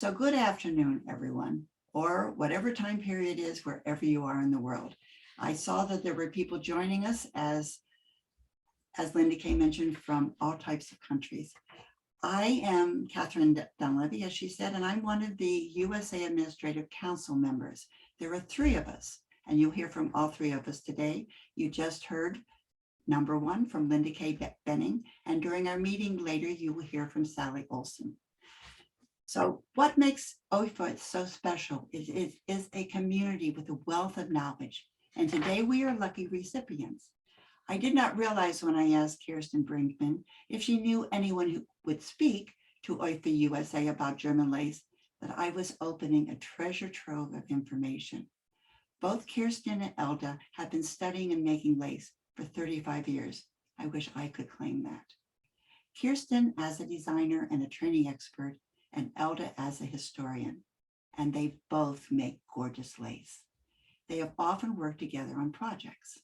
So good afternoon, everyone, or whatever time period is wherever you are in the world. I saw that there were people joining us, as Linda Kay mentioned, from all types of countries. I am Catherine Dunleavy, as she said, and I'm one of the USA Administrative Council members. There are three of us, and you'll hear from all three of us today. You just heard number one from Linda Kay Benning, and during our meeting later, you will hear from Sally Olson. So what makes OIDFA so special is a community with a wealth of knowledge. And today we are lucky recipients. I did not realize when I asked Kirsten Brinkmann if she knew anyone who would speak to OIDFA USA about German lace, that I was opening a treasure trove of information. Both Kirsten and Elda have been studying and making lace for 35 years. I wish I could claim that. Kirsten as a designer and a training expert, and Elda as a historian, and they both make gorgeous lace. They have often worked together on projects.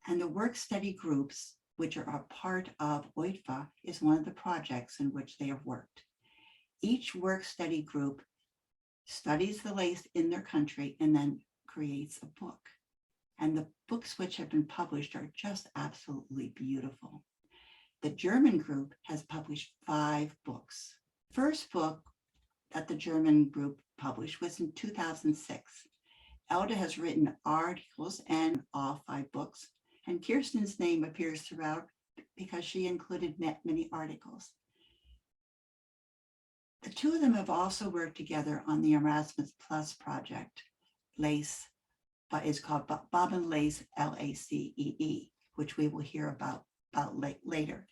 And the work study groups, which are a part of OIDFA, is one of the projects in which they have worked. Each work study group studies the lace in their country and then creates a book. And the books which have been published are just absolutely beautiful. The German group has published 5 books. First book that the German group published was in 2006. Elda has written articles in all 5 books, and Kirsten's name appears throughout because she included many articles. The two of them have also worked together on the Erasmus Plus project, lace, but is called Bobbin Lace, LACEE, which we will hear about later.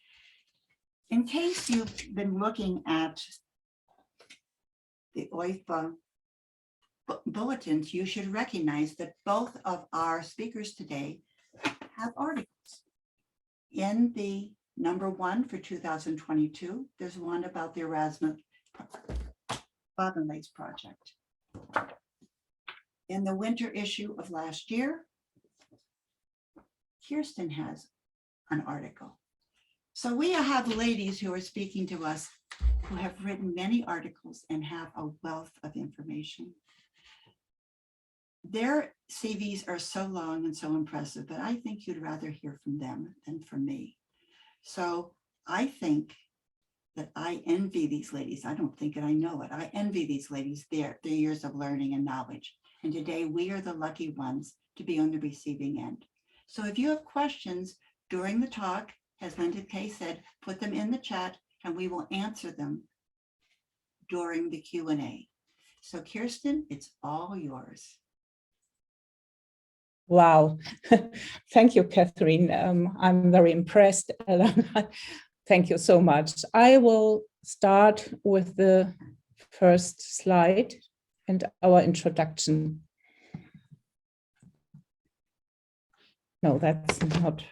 In case you've been looking at the OIDFA bulletins, you should recognize that both of our speakers today have articles. In the number 1 for 2022, there's one about the Erasmus Bobbin Lace project. In the winter issue of last year, Kirsten has an article. So we have ladies who are speaking to us who have written many articles and have a wealth of information. Their CVs are so long and so impressive, but I think you'd rather hear from them than from me. So I think that I envy these ladies. I don't think it, I know it. I envy these ladies, their years of learning and knowledge. And today we are the lucky ones to be on the receiving end. So if you have questions during the talk, as Linda Kay said, put them in the chat and we will answer them during the Q&A. So Kirsten, it's all yours. Wow. Thank you, Catherine. I'm very impressed. Thank you so much. I will start with the first slide and our introduction. No, that's not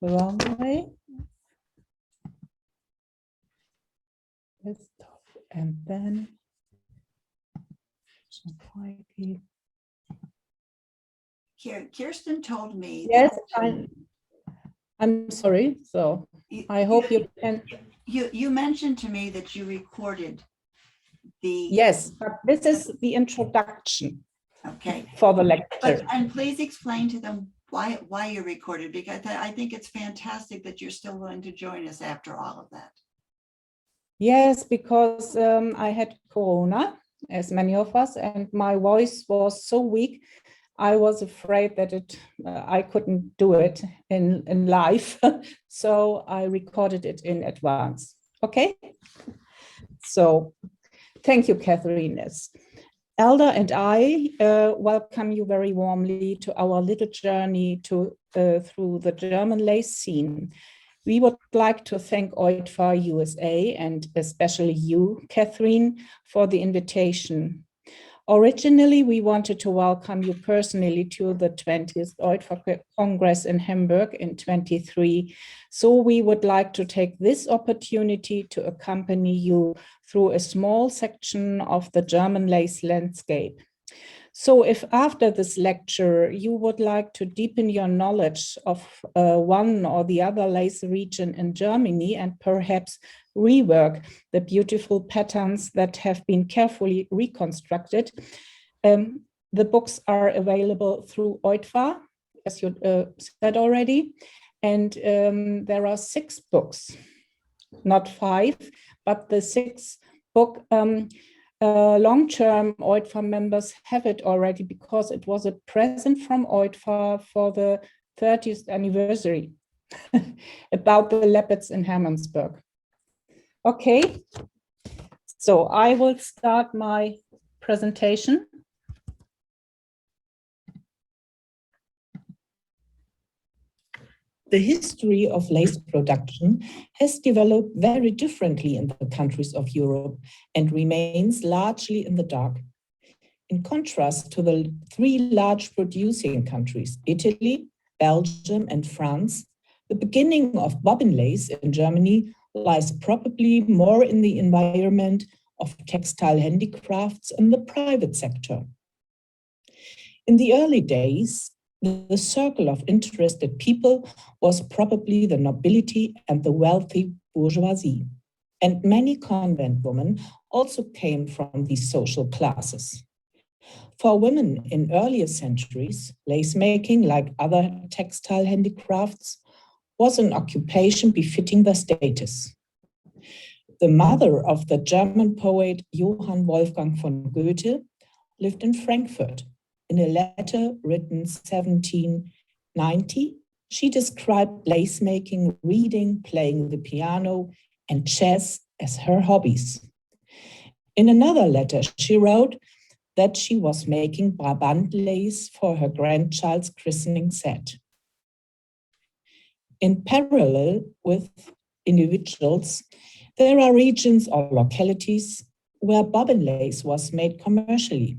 the wrong way. And then Kirsten told me. Yes, I'm sorry. So I hope you can. You mentioned to me that you recorded the. Yes, but this is the introduction. Okay. For the lecture. And please explain to them why you recorded, because I think it's fantastic that you're still willing to join us after all of that. Yes, because I had Corona, as many of us, and my voice was so weak. I was afraid that I couldn't do it in live, so I recorded it in advance. Okay, so thank you, Catherine. Elda and I welcome you very warmly to our little journey through the German lace scene. We would like to thank OIDFA USA and especially you, Catherine, for the invitation. Originally, we wanted to welcome you personally to the 20th OIDFA Congress in Hamburg in 23. So we would like to take this opportunity to accompany you through a small section of the German lace landscape. So if after this lecture you would like to deepen your knowledge of one or the other lace region in Germany and perhaps rework the beautiful patterns that have been carefully reconstructed, the books are available through OIDFA, as you said already, and there are 6 books, not 5, but the 6th book. Long-term OIDFA members have it already because it was a present from OIDFA for the 30th anniversary about the leopards in Hammersburg. Okay, so I will start my presentation. The history of lace production has developed very differently in the countries of Europe and remains largely in the dark. In contrast to the 3 large producing countries, Italy, Belgium, and France, the beginning of bobbin lace in Germany lies probably more in the environment of textile handicrafts in the private sector. In the early days, the circle of interested people was probably the nobility and the wealthy bourgeoisie, and many convent women also came from these social classes. For women in earlier centuries, lace making, like other textile handicrafts, was an occupation befitting their status. The mother of the German poet Johann Wolfgang von Goethe lived in Frankfurt. In a letter written 1790, she described lace making, reading, playing the piano, and chess as her hobbies. In another letter, she wrote that she was making Brabant lace for her grandchild's christening set. In parallel with individuals, there are regions or localities where bobbin lace was made commercially.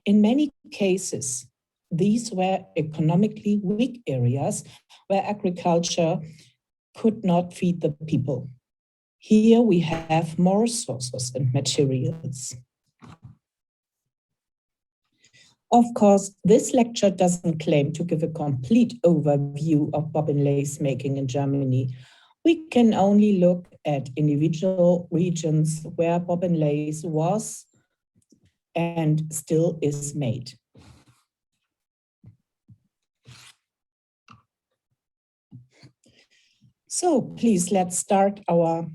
In many cases, these were economically weak areas where agriculture could not feed the people. Here we have more sources and materials. Of course, this lecture doesn't claim to give a complete overview of bobbin lace making in Germany. We can only look at individual regions where bobbin lace was and still is made. So please, let's start our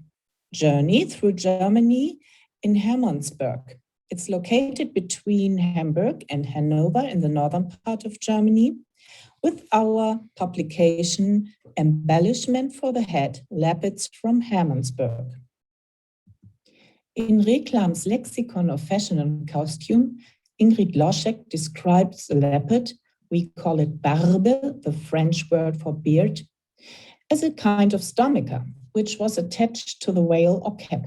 journey through Germany in Hammersburg. It's located between Hamburg and Hanover in the northern part of Germany, with our publication Embellishment for the Head, Leopards from Hammersburg. In Reclam's Lexicon of Fashion and Costume, Ingrid Loschek describes the leopard, we call it barbe, the French word for beard, as a kind of stomacher, which was attached to the veil or cap.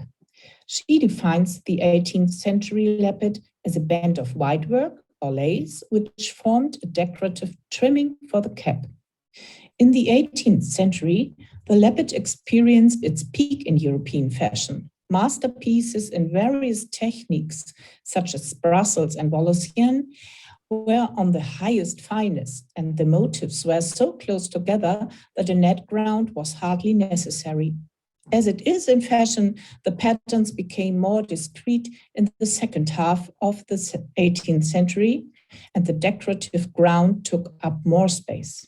She defines the 18th century leopard as a band of whitework or lace, which formed a decorative trimming for the cap. In the 18th century, the leopard experienced its peak in European fashion. Masterpieces in various techniques, such as Brussels and Valenciennes, were on the highest finest, and the motifs were so close together that a net ground was hardly necessary. As it is in fashion, the patterns became more discreet in the second half of the 18th century, and the decorative ground took up more space.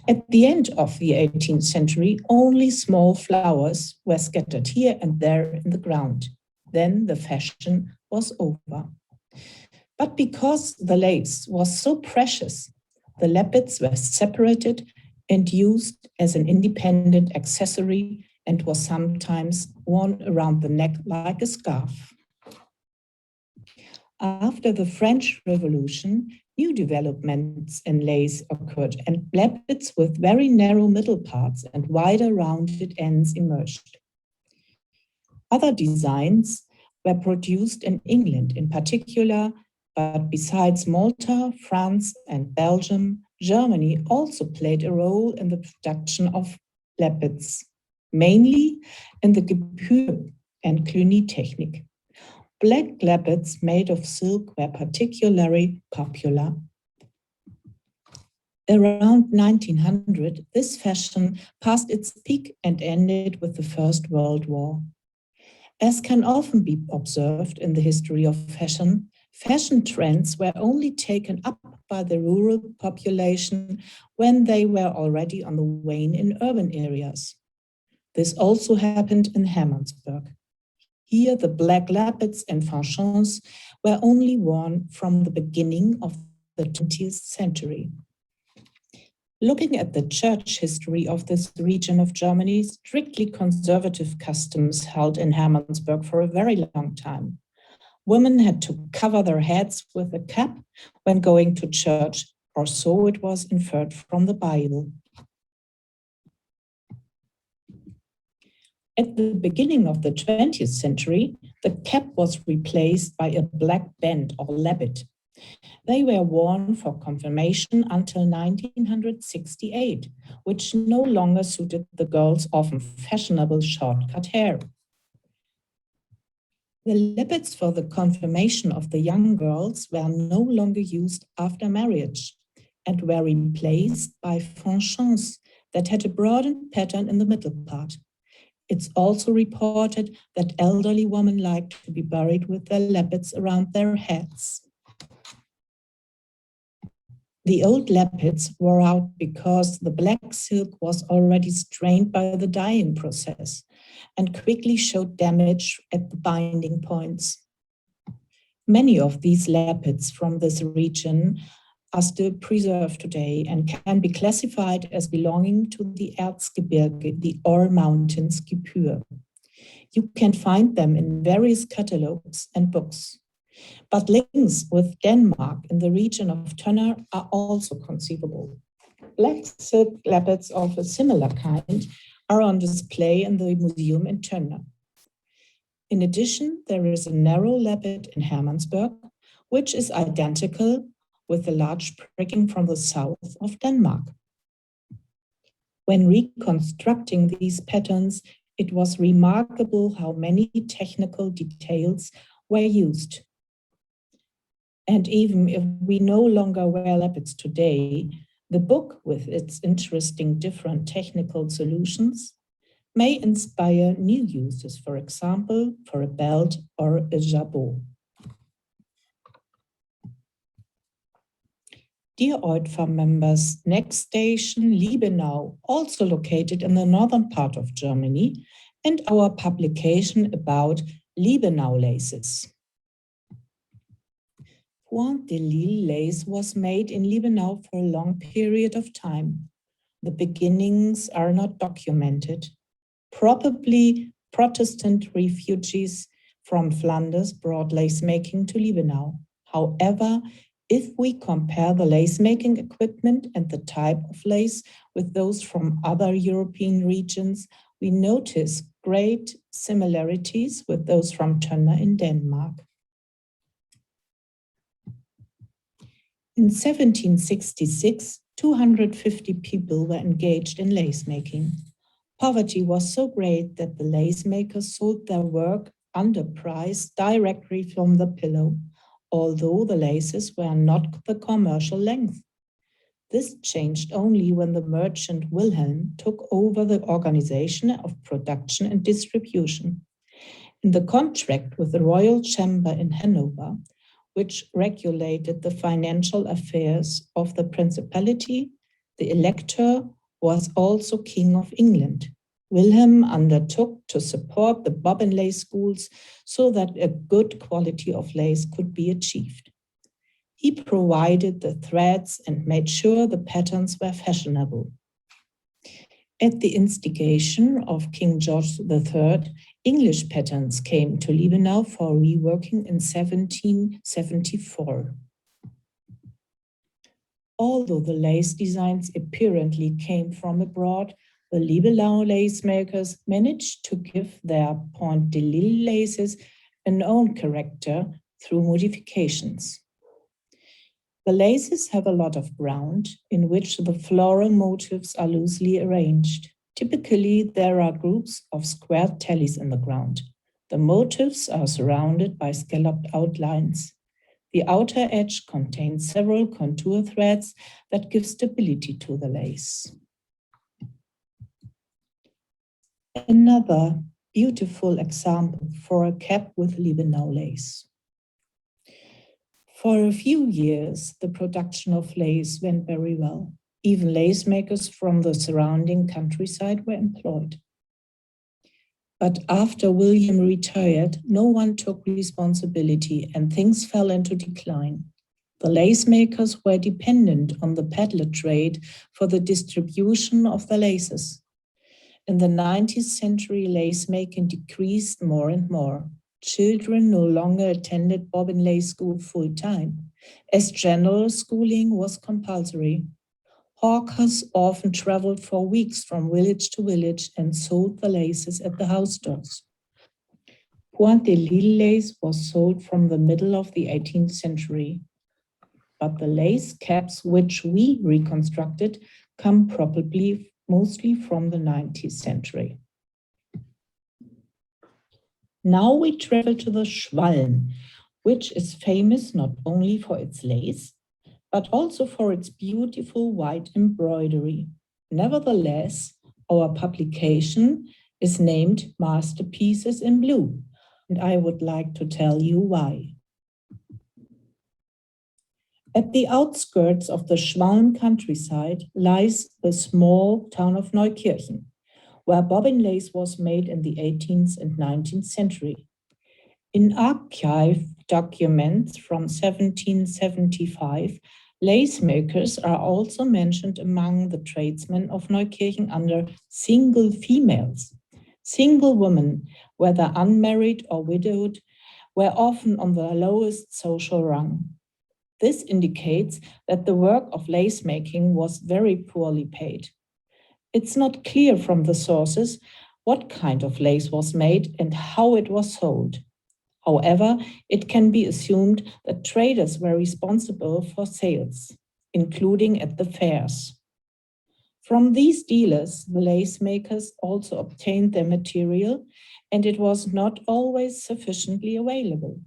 At the end of the 18th century, only small flowers were scattered here and there in the ground. Then the fashion was over. But because the lace was so precious, the leopards were separated and used as an independent accessory and was sometimes worn around the neck like a scarf. After the French Revolution, new developments in lace occurred, and leopards with very narrow middle parts and wider rounded ends emerged. Other designs were produced in England in particular, but besides Malta, France, and Belgium, Germany also played a role in the production of leopards, mainly in the Gepür and Cluny technique. Black lappets made of silk were particularly popular. Around 1900, this fashion passed its peak and ended with the First World War. As can often be observed in the history of fashion, fashion trends were only taken up by the rural population when they were already on the wane in urban areas. This also happened in Hammersburg. Here, the black lappets and fanchons were only worn from the beginning of the 20th century. Looking at the church history of this region of Germany, strictly conservative customs held in Hammersburg for a very long time. Women had to cover their heads with a cap when going to church, or so it was inferred from the Bible. At the beginning of the 20th century, the cap was replaced by a black band or lappet. They were worn for confirmation until 1968, which no longer suited the girls' often fashionable short-cut hair. The lappets for the confirmation of the young girls were no longer used after marriage and were replaced by fanchons that had a broadened pattern in the middle part. It's also reported that elderly women liked to be buried with their lappets around their heads. The old lappets wore out because the black silk was already strained by the dyeing process and quickly showed damage at the binding points. Many of these lappets from this region are still preserved today and can be classified as belonging to the Erzgebirge, the Ore Mountains Gipür. You can find them in various catalogs and books. But links with Denmark in the region of Tønder are also conceivable. Black silk lappets of a similar kind are on display in the museum in Tønder. In addition, there is a narrow lappet in Hammersburg, which is identical with the large pricking from the south of Denmark. When reconstructing these patterns, it was remarkable how many technical details were used. And even if we no longer wear lappets today, the book with its interesting different technical solutions may inspire new uses, for example, for a belt or a jabot. Dear OIDFA members, next station Liebernow, also located in the northern part of Germany, and our publication about Liebernow laces. Point de Lille lace was made in Liebernow for a long period of time. The beginnings are not documented. Probably Protestant refugees from Flanders brought lace making to Liebernow. However, if we compare the lace making equipment and the type of lace with those from other European regions, we notice great similarities with those from Tønder in Denmark. In 1766, 250 people were engaged in lace making. Poverty was so great that the lace makers sold their work underpriced directly from the pillow, although the laces were not the commercial length. This changed only when the merchant Wilhelm took over the organization of production and distribution. In the contract with the Royal Chamber in Hanover, which regulated the financial affairs of the principality, the elector was also King of England. Wilhelm undertook to support the bobbin lace schools so that a good quality of lace could be achieved. He provided the threads and made sure the patterns were fashionable. At the instigation of King George III, English patterns came to Liebernow for reworking in 1774. Although the lace designs apparently came from abroad, the Liebernow lace makers managed to give their Point de Lille laces an own character through modifications. The laces have a lot of ground in which the floral motifs are loosely arranged. Typically, there are groups of square tallies in the ground. The motifs are surrounded by scalloped outlines. The outer edge contains several contour threads that give stability to the lace. Another beautiful example for a cap with Liebernow lace. For a few years, the production of lace went very well. Even lace makers from the surrounding countryside were employed. But after William retired, no one took responsibility and things fell into decline. The lace makers were dependent on the peddler trade for the distribution of the laces. In the 19th century, lace making decreased more and more. Children no longer attended bobbin lace school full-time, as general schooling was compulsory. Hawkers often traveled for weeks from village to village and sold the laces at the house stores. Pointe-de-Lille lace was sold from the middle of the 18th century. But the lace caps which we reconstructed come probably mostly from the 19th century. Now we travel to the Schwaben, which is famous not only for its lace, but also for its beautiful white embroidery. Nevertheless, our publication is named Masterpieces in Blue, and I would like to tell you why. At the outskirts of the Schwaben countryside lies the small town of Neukirchen, where bobbin lace was made in the 18th and 19th century. In archive documents from 1775, lace makers are also mentioned among the tradesmen of Neukirchen under single females. Single women, whether unmarried or widowed, were often on the lowest social rung. This indicates that the work of lace making was very poorly paid. It's not clear from the sources what kind of lace was made and how it was sold. However, it can be assumed that traders were responsible for sales, including at the fairs. From these dealers, the lace makers also obtained their material, and it was not always sufficiently available.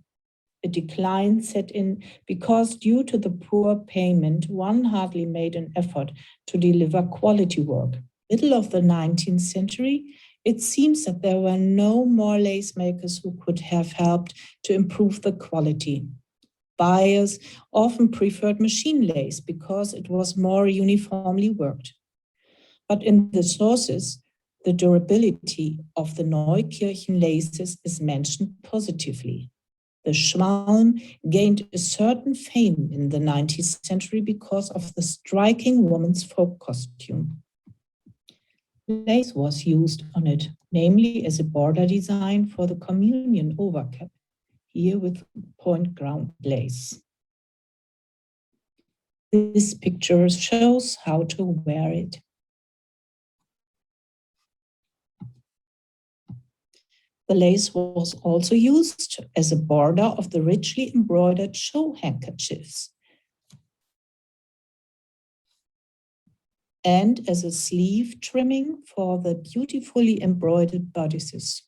A decline set in because due to the poor payment, one hardly made an effort to deliver quality work. Middle of the 19th century, it seems that there were no more lace makers who could have helped to improve the quality. Buyers often preferred machine lace because it was more uniformly worked. But in the sources, the durability of the Neukirchen laces is mentioned positively. The Schwaben gained a certain fame in the 19th century because of the striking woman's folk costume. Lace was used on it, namely as a border design for the communion overcap, here with point ground lace. This picture shows how to wear it. The lace was also used as a border of the richly embroidered show handkerchiefs and as a sleeve trimming for the beautifully embroidered bodices.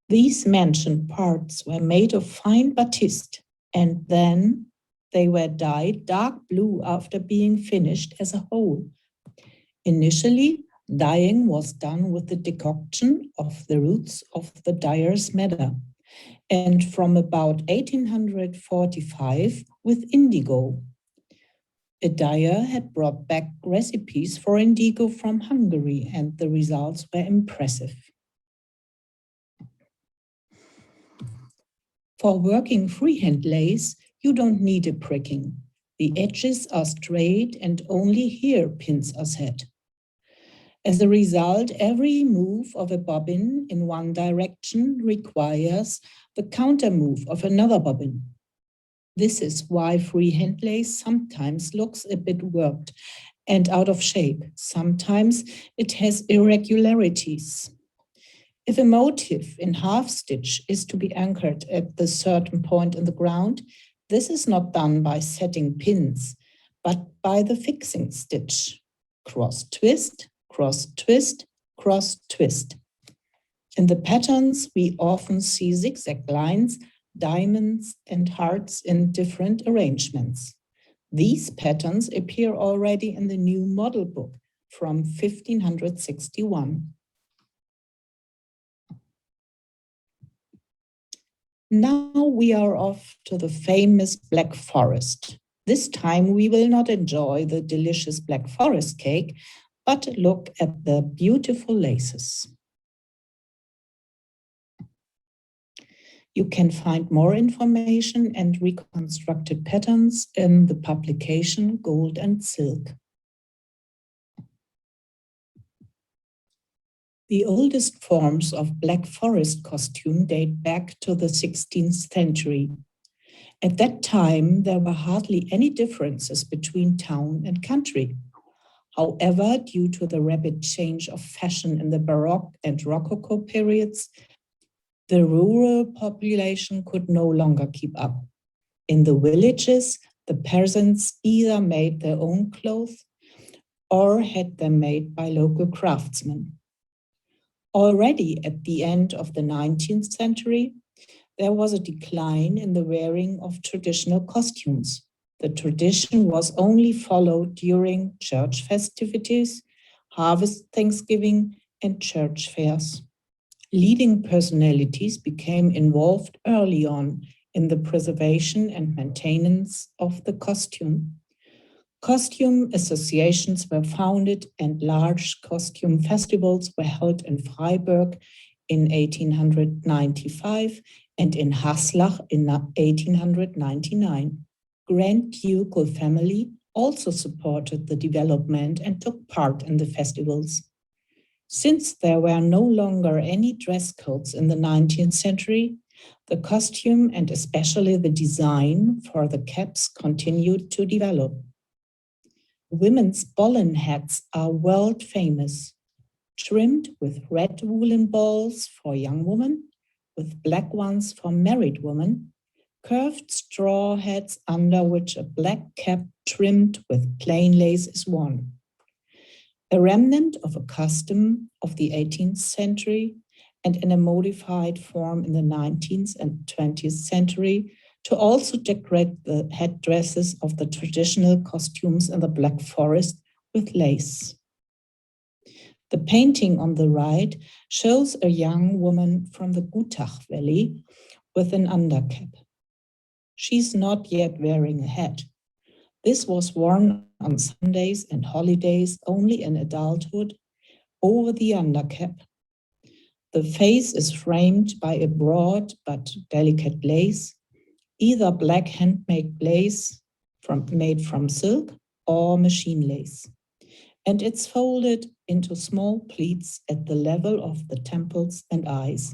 These mentioned parts were made of fine batiste, and then they were dyed dark blue after being finished as a whole. Initially, dyeing was done with the decoction of the roots of the dyer's madder, and from about 1845 with indigo. A dyer had brought back recipes for indigo from Hungary, and the results were impressive. For working freehand lace, you don't need a pricking. The edges are straight and only here pins are set. As a result, every move of a bobbin in one direction requires the counter move of another bobbin. This is why freehand lace sometimes looks a bit warped and out of shape. Sometimes it has irregularities. If a motif in half stitch is to be anchored at the certain point in the ground, this is not done by setting pins, but by the fixing stitch. Cross twist, cross twist, cross twist. In the patterns, we often see zigzag lines, diamonds, and hearts in different arrangements. These patterns appear already in the new model book from 1561. Now we are off to the famous Black Forest. This time we will not enjoy the delicious Black Forest cake, but look at the beautiful laces. You can find more information and reconstructed patterns in the publication Gold and Silk. The oldest forms of Black Forest costume date back to the 16th century. At that time, there were hardly any differences between town and country. However, due to the rapid change of fashion in the Baroque and Rococo periods, the rural population could no longer keep up. In the villages, the peasants either made their own clothes or had them made by local craftsmen. Already at the end of the 19th century, there was a decline in the wearing of traditional costumes. The tradition was only followed during church festivities, harvest Thanksgiving, and church fairs. Leading personalities became involved early on in the preservation and maintenance of the costume. Costume associations were founded and large costume festivals were held in Freiburg in 1895 and in Haslach in 1899. Grand Ducal family also supported the development and took part in the festivals. Since there were no longer any dress codes in the 19th century, the costume and especially the design for the caps continued to develop. Women's bobbin hats are world famous, trimmed with red woolen balls for young women, with black ones for married women, curved straw hats under which a black cap trimmed with plain lace is worn. A remnant of a custom of the 18th century and in a modified form in the 19th and 20th century to also decorate the headdresses of the traditional costumes in the Black Forest with lace. The painting on the right shows a young woman from the Gutach Valley with an undercap. She's not yet wearing a hat. This was worn on Sundays and holidays only in adulthood over the undercap. The face is framed by a broad but delicate lace, either black handmade lace made from silk or machine lace. And it's folded into small pleats at the level of the temples and eyes.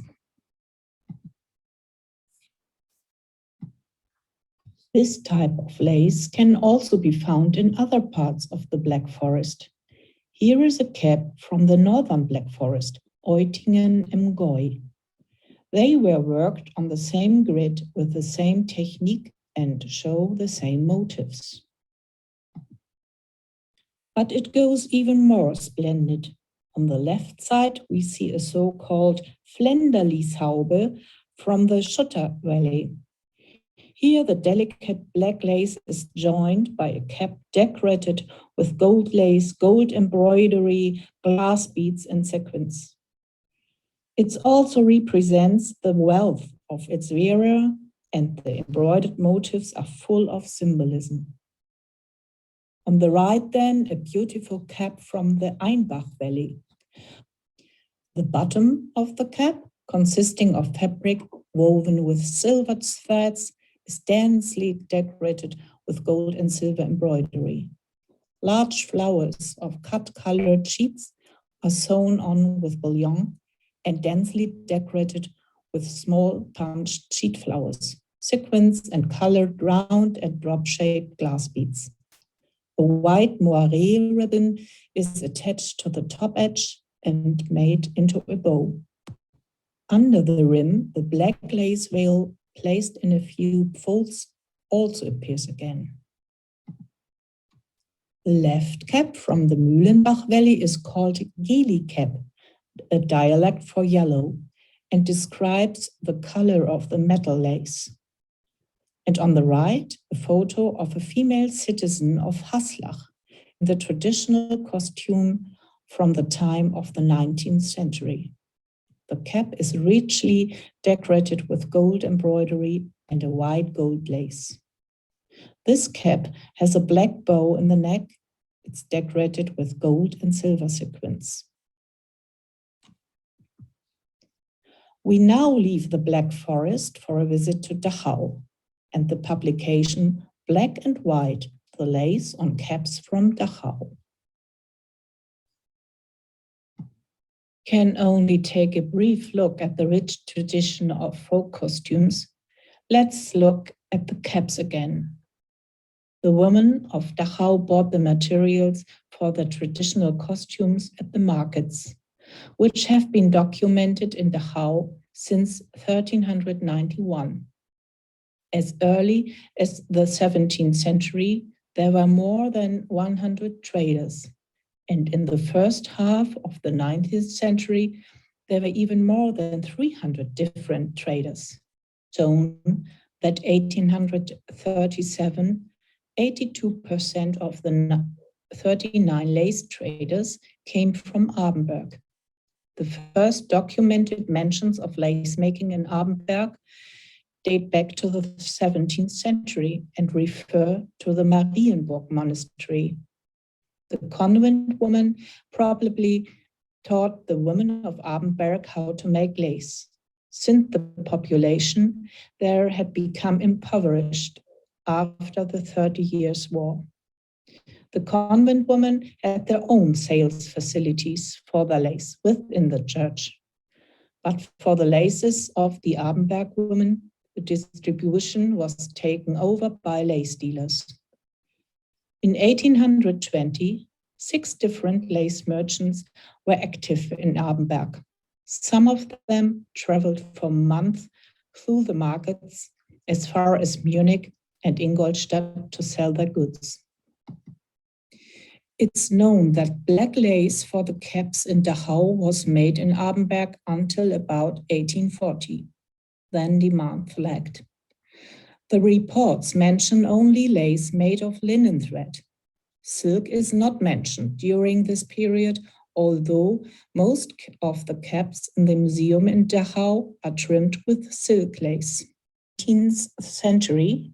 This type of lace can also be found in other parts of the Black Forest. Here is a cap from the northern Black Forest, Eutingen im Gäu. They were worked on the same grid with the same technique and show the same motifs. But it goes even more splendid. On the left side, we see a so-called Flenderlieshaube from the Schutter Valley. Here, the delicate black lace is joined by a cap decorated with gold lace, gold embroidery, glass beads, and sequins. It also represents the wealth of its wearer, and the embroidered motifs are full of symbolism. On the right then, a beautiful cap from the Einbach Valley. The bottom of the cap, consisting of fabric woven with silver threads, is densely decorated with gold and silver embroidery. Large flowers of cut-colored sheets are sewn on with bullion and densely decorated with small punched sheet flowers, sequins and colored round and drop-shaped glass beads. A white moiré ribbon is attached to the top edge and made into a bow. Under the rim, the black lace veil placed in a few folds also appears again. The left cap from the Mühlenbach Valley is called Geli cap, a dialect for yellow. and describes the color of the metal lace. And on the right, a photo of a female citizen of Haslach in the traditional costume from the time of the 19th century. The cap is richly decorated with gold embroidery and a white gold lace. This cap has a black bow in the neck. It's decorated with gold and silver sequins. We now leave the Black Forest for a visit to Dachau and the publication Black and White, the lace on caps from Dachau. Can only take a brief look at the rich tradition of folk costumes. Let's look at the caps again. The women of Dachau bought the materials for the traditional costumes at the markets, which have been documented in Dachau since 1391. As early as the 17th century, there were more than 100 traders. And in the first half of the 19th century, there were even more than 300 different traders. Shown that 1837, 82% of the 39 lace traders came from Arnberg. The first documented mentions of lace making in Arnberg date back to the 17th century and refer to the Marienburg monastery. The convent woman probably taught the women of Arnberg how to make lace. Since the population there had become impoverished after the 30 Years' War. The convent women had their own sales facilities for the lace within the church. But for the laces of the Arnberg women, the distribution was taken over by lace dealers. In 1820, 6 different lace merchants were active in Arnberg. Some of them traveled for months through the markets as far as Munich and Ingolstadt to sell their goods. It's known that black lace for the caps in Dachau was made in Arnberg until about 1840. Then demand flagged. The reports mention only lace made of linen thread. Silk is not mentioned during this period, although most of the caps in the museum in Dachau are trimmed with silk lace. In the 18th century,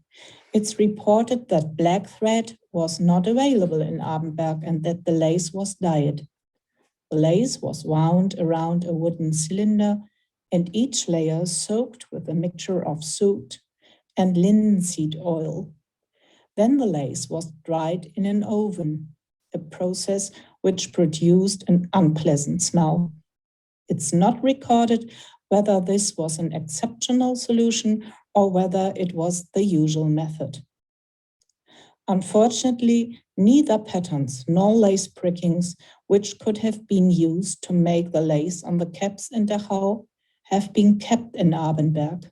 it's reported that black thread was not available in Arnberg and that the lace was dyed. The lace was wound around a wooden cylinder and each layer soaked with a mixture of soot and linseed oil. Then the lace was dried in an oven, a process which produced an unpleasant smell. It's not recorded whether this was an exceptional solution or whether it was the usual method. Unfortunately, neither patterns nor lace prickings, which could have been used to make the lace on the caps in Dachau, have been kept in Arnberg.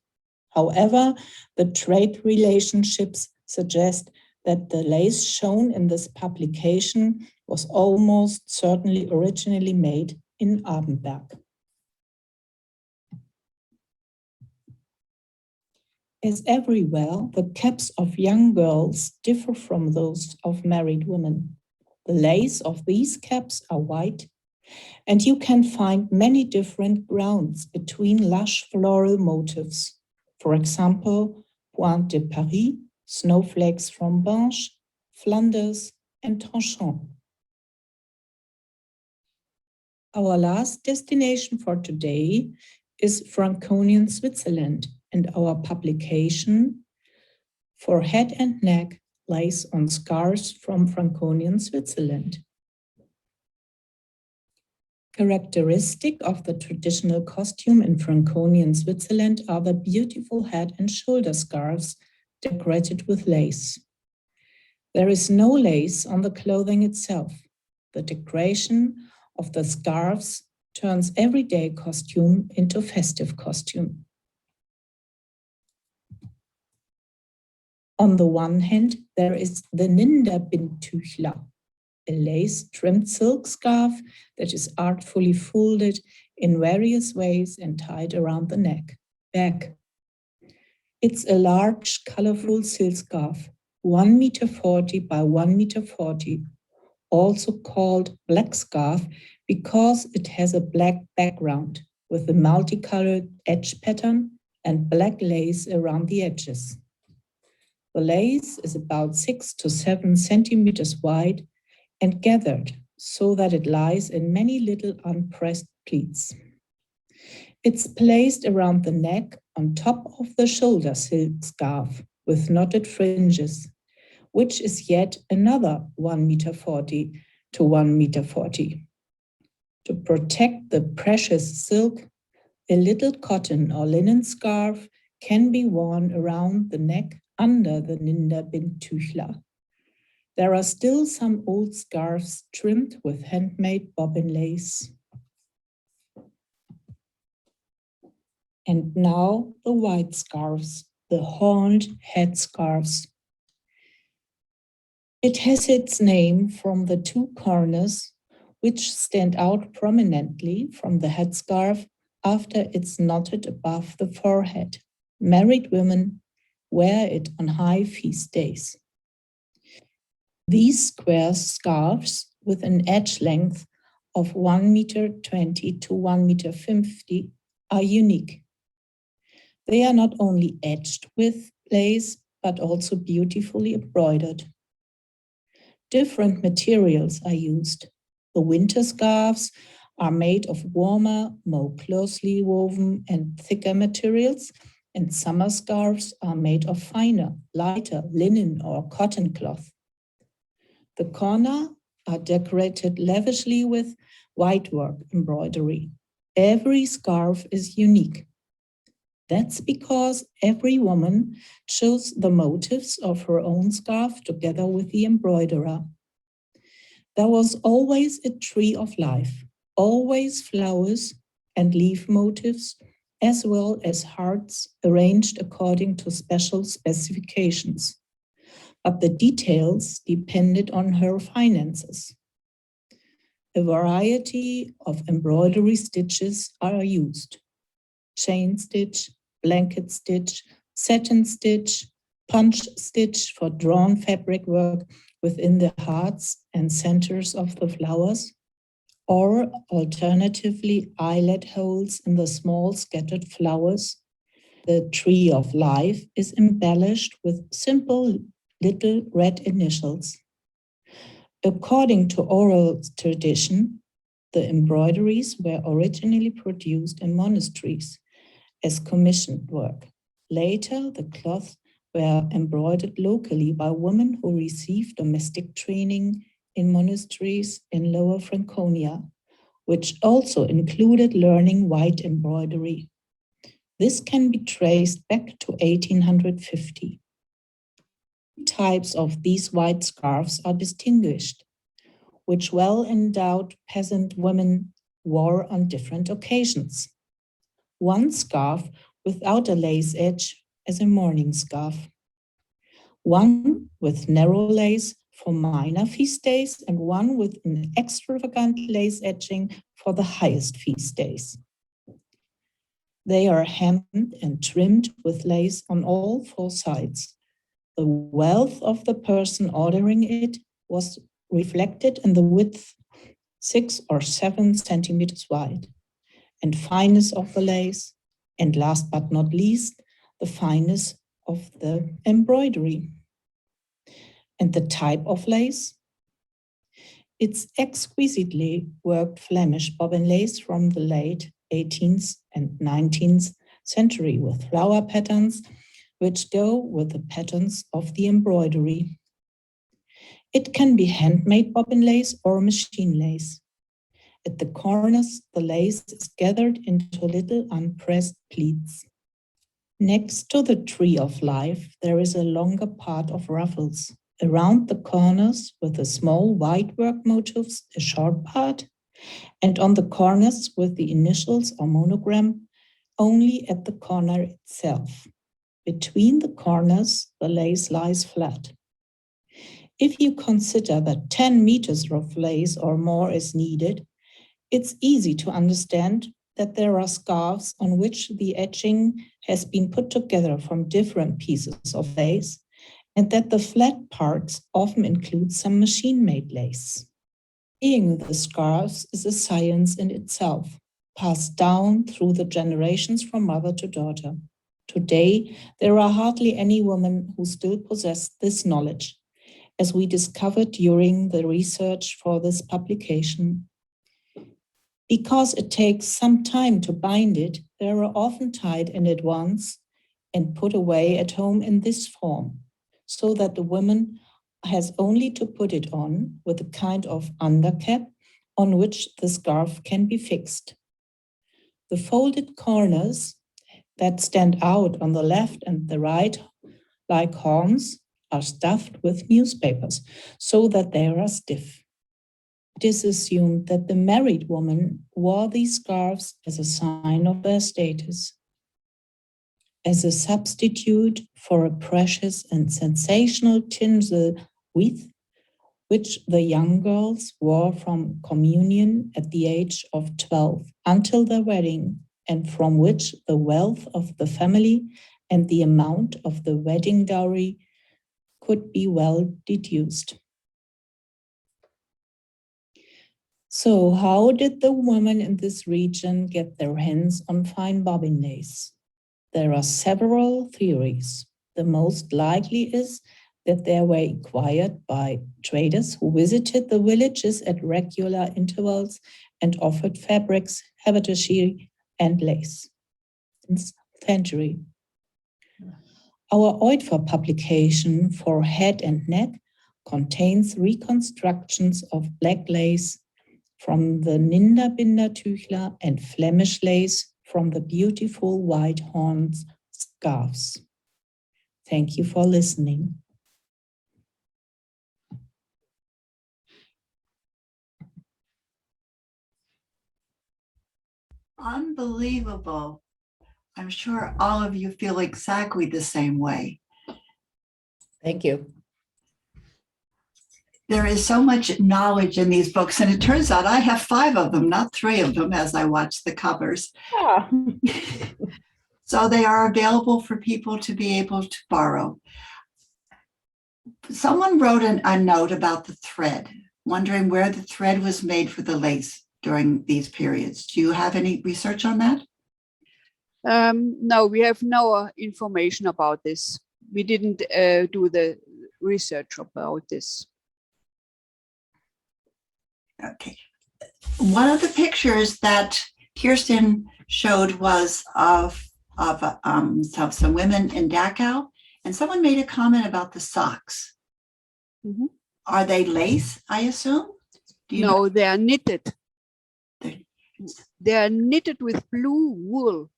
However, the trade relationships suggest that the lace shown in this publication was almost certainly originally made in Arnberg. As everywhere, the caps of young girls differ from those of married women. The lace of these caps are white, and you can find many different grounds between lush floral motifs. For example, Pointe de Paris, snowflakes from Binche, Flanders, and Tranchant. Our last destination for today is Franconian Switzerland and our publication For Head and Neck Lace on Scarves from Franconian Switzerland. Characteristic of the traditional costume in Franconian Switzerland are the beautiful head and shoulder scarves decorated with lace. There is no lace on the clothing itself. The decoration of the scarves turns everyday costume into festive costume. On the one hand, there is the Ninderbindtüchler, a lace-trimmed silk scarf that is artfully folded in various ways and tied around the neck. Back. It's a large, colorful silk scarf, 1.40 m by 1.40 m, also called black scarf because it has a black background with a multicolored edge pattern and black lace around the edges. The lace is about 6 to 7 centimeters wide and gathered so that it lies in many little unpressed pleats. It's placed around the neck on top of the shoulder silk scarf with knotted fringes, which is yet another 1.40 m to 1.40 m. To protect the precious silk, a little cotton or linen scarf can be worn around the neck under the Ninderbindtüchler. There are still some old scarves trimmed with handmade bobbin lace. And now the white scarves, the horned head scarves. It has its name from the two corners which stand out prominently from the headscarf after it's knotted above the forehead. Married women wear it on high feast days. These square scarves with an edge length of 1.20 m to 1.50 m are unique. They are not only edged with lace, but also beautifully embroidered. Different materials are used. The winter scarves are made of warmer, more closely woven and thicker materials, and summer scarves are made of finer, lighter linen or cotton cloth. The corners are decorated lavishly with whitework embroidery. Every scarf is unique. That's because every woman chose the motifs of her own scarf together with the embroiderer. There was always a tree of life, always flowers and leaf motifs, as well as hearts arranged according to special specifications. But the details depended on her finances. A variety of embroidery stitches are used. Chain stitch, blanket stitch, satin stitch, punch stitch for drawn fabric work within the hearts and centers of the flowers, or alternatively eyelet holes in the small scattered flowers. The tree of life is embellished with simple little red initials. According to oral tradition, the embroideries were originally produced in monasteries as commissioned work. Later, the cloths were embroidered locally by women who received domestic training in monasteries in Lower Franconia, which also included learning white embroidery. This can be traced back to 1850. Types of these white scarves are distinguished, which well-endowed peasant women wore on different occasions. One scarf without a lace edge as a mourning scarf. One with narrow lace for minor feast days, and one with an extravagant lace edging for the highest feast days. They are hemmed and trimmed with lace on all four sides. The wealth of the person ordering it was reflected in the width, 6 or 7 centimeters wide, and fineness of the lace, and last but not least, the fineness of the embroidery. And the type of lace? It's exquisitely worked Flemish bobbin lace from the late 18th and 19th century with flower patterns which go with the patterns of the embroidery. It can be handmade bobbin lace or machine lace. At the corners, the lace is gathered into little unpressed pleats. Next to the tree of life, there is a longer part of ruffles. Around the corners with the small whitework motifs, a short part, and on the corners with the initials or monogram only at the corner itself. Between the corners, the lace lies flat. If you consider that 10 meters of lace or more is needed, it's easy to understand that there are scarves on which the edging has been put together from different pieces of lace, and that the flat parts often include some machine-made lace. Seeing the scarves is a science in itself, passed down through the generations from mother to daughter. Today, there are hardly any women who still possess this knowledge, as we discovered during the research for this publication. Because it takes some time to bind it, they are often tied in advance and put away at home in this form, so that the woman has only to put it on with a kind of undercap on which the scarf can be fixed. The folded corners that stand out on the left and the right, like horns, are stuffed with newspapers so that they are stiff. It is assumed that the married woman wore these scarves as a sign of their status, as a substitute for a precious and sensational tinsel wreath, which the young girls wore from communion at the age of 12 until their wedding, and from which the wealth of the family and the amount of the wedding dowry could be well deduced. So how did the women in this region get their hands on fine bobbin lace? There are several theories. The most likely is that they were acquired by traders who visited the villages at regular intervals and offered fabrics, haberdashery, and lace. Since century. Our OIDFA publication for head and neck contains reconstructions of black lace from the Ninderbinder-Tüchler and Flemish lace from the beautiful white horns scarves. Thank you for listening. Unbelievable. I'm sure all of you feel exactly the same way. Thank you. There is so much knowledge in these books, and it turns out I have 5 of them, not 3 of them, as I watch the covers. Ah. So they are available for people to be able to borrow. Someone wrote a note about the thread, wondering where the thread was made for the lace during these periods. Do you have any research on that? No, we have no information about this. We didn't do the research about this. Okay. One of the pictures that Kirsten showed was of some women in Dachau, and someone made a comment about the socks. Mm-hmm. Are they lace, I assume? No, they are knitted. They're- They are knitted with blue wool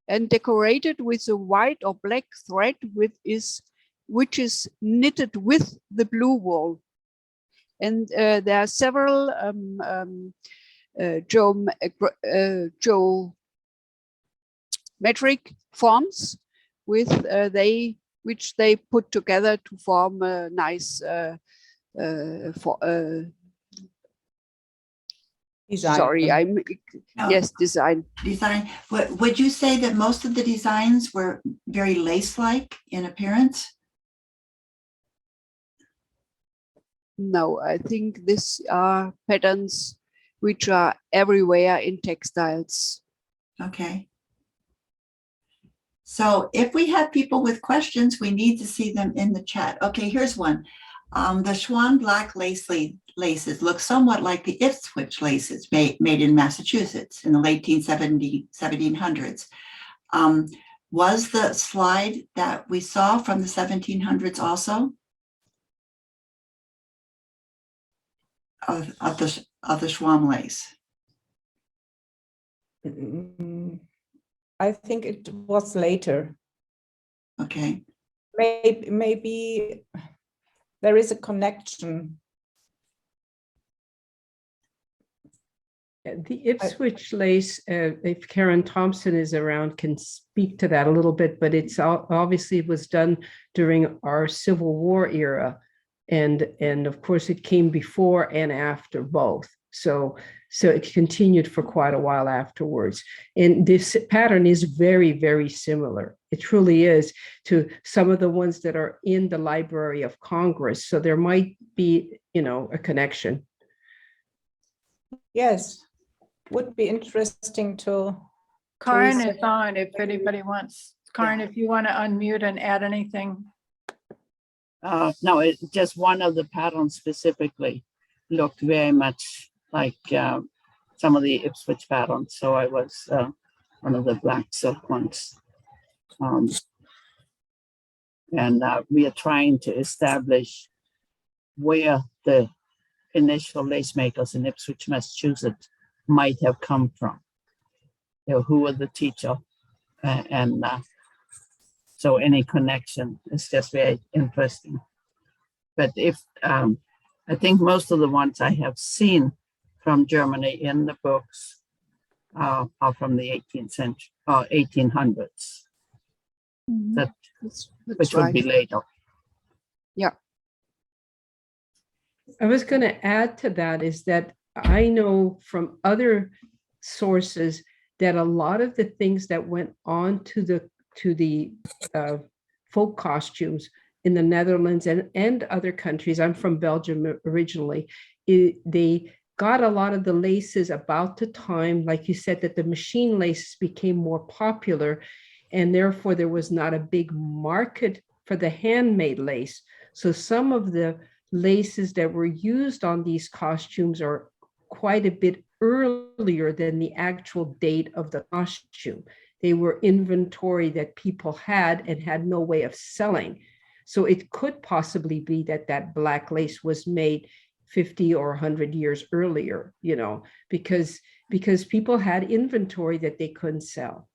and decorated with a white or black thread which is knitted with the blue wool. And there are several geometric forms which they put together to form a nice Design. sorry, No. yes, design. Design. Would you say that most of the designs were very lace-like in appearance? No, I think these are patterns which are everywhere in textiles. Okay. So if we have people with questions, we need to see them in the chat. Okay, here's one. The Schwaben black laces look somewhat like the Ipswich laces made in Massachusetts in the late 1700s. Was the slide that we saw from the 1700s also? Of the Schwaben lace? I think it was later. Okay. Maybe there is a connection. The Ipswich lace, if Karen Thompson is around, can speak to that a little bit, but it's obviously was done during our Civil War era. And of course it came before and after both. So it continued for quite a while afterwards. And this pattern is very, very similar. It truly is to some of the ones that are in the Library of Congress. So there might be, a connection. Yes, would be interesting to. Karin research. is on if anybody wants. Karin, if you want to unmute and add anything. No, just one of the patterns specifically looked very much like some of the Ipswich patterns. So I was one of the black silk ones. And we are trying to establish where the initial lace makers in Ipswich, Massachusetts might have come from. Who was the teacher? And so any connection is just very interesting. But if I think most of the ones I have seen from Germany in the books are from the 18th century or 1800s. That which would be later. Yeah. I was going to add to that is that I know from other sources that a lot of the things that went on to the folk costumes in the Netherlands and other countries, I'm from Belgium originally, they got a lot of the laces about the time, like you said, that the machine laces became more popular, and therefore there was not a big market for the handmade lace. So some of the laces that were used on these costumes are quite a bit earlier than the actual date of the costume. They were inventory that people had and had no way of selling. So it could possibly be that black lace was made 50 or 100 years earlier, because people had inventory that they couldn't sell.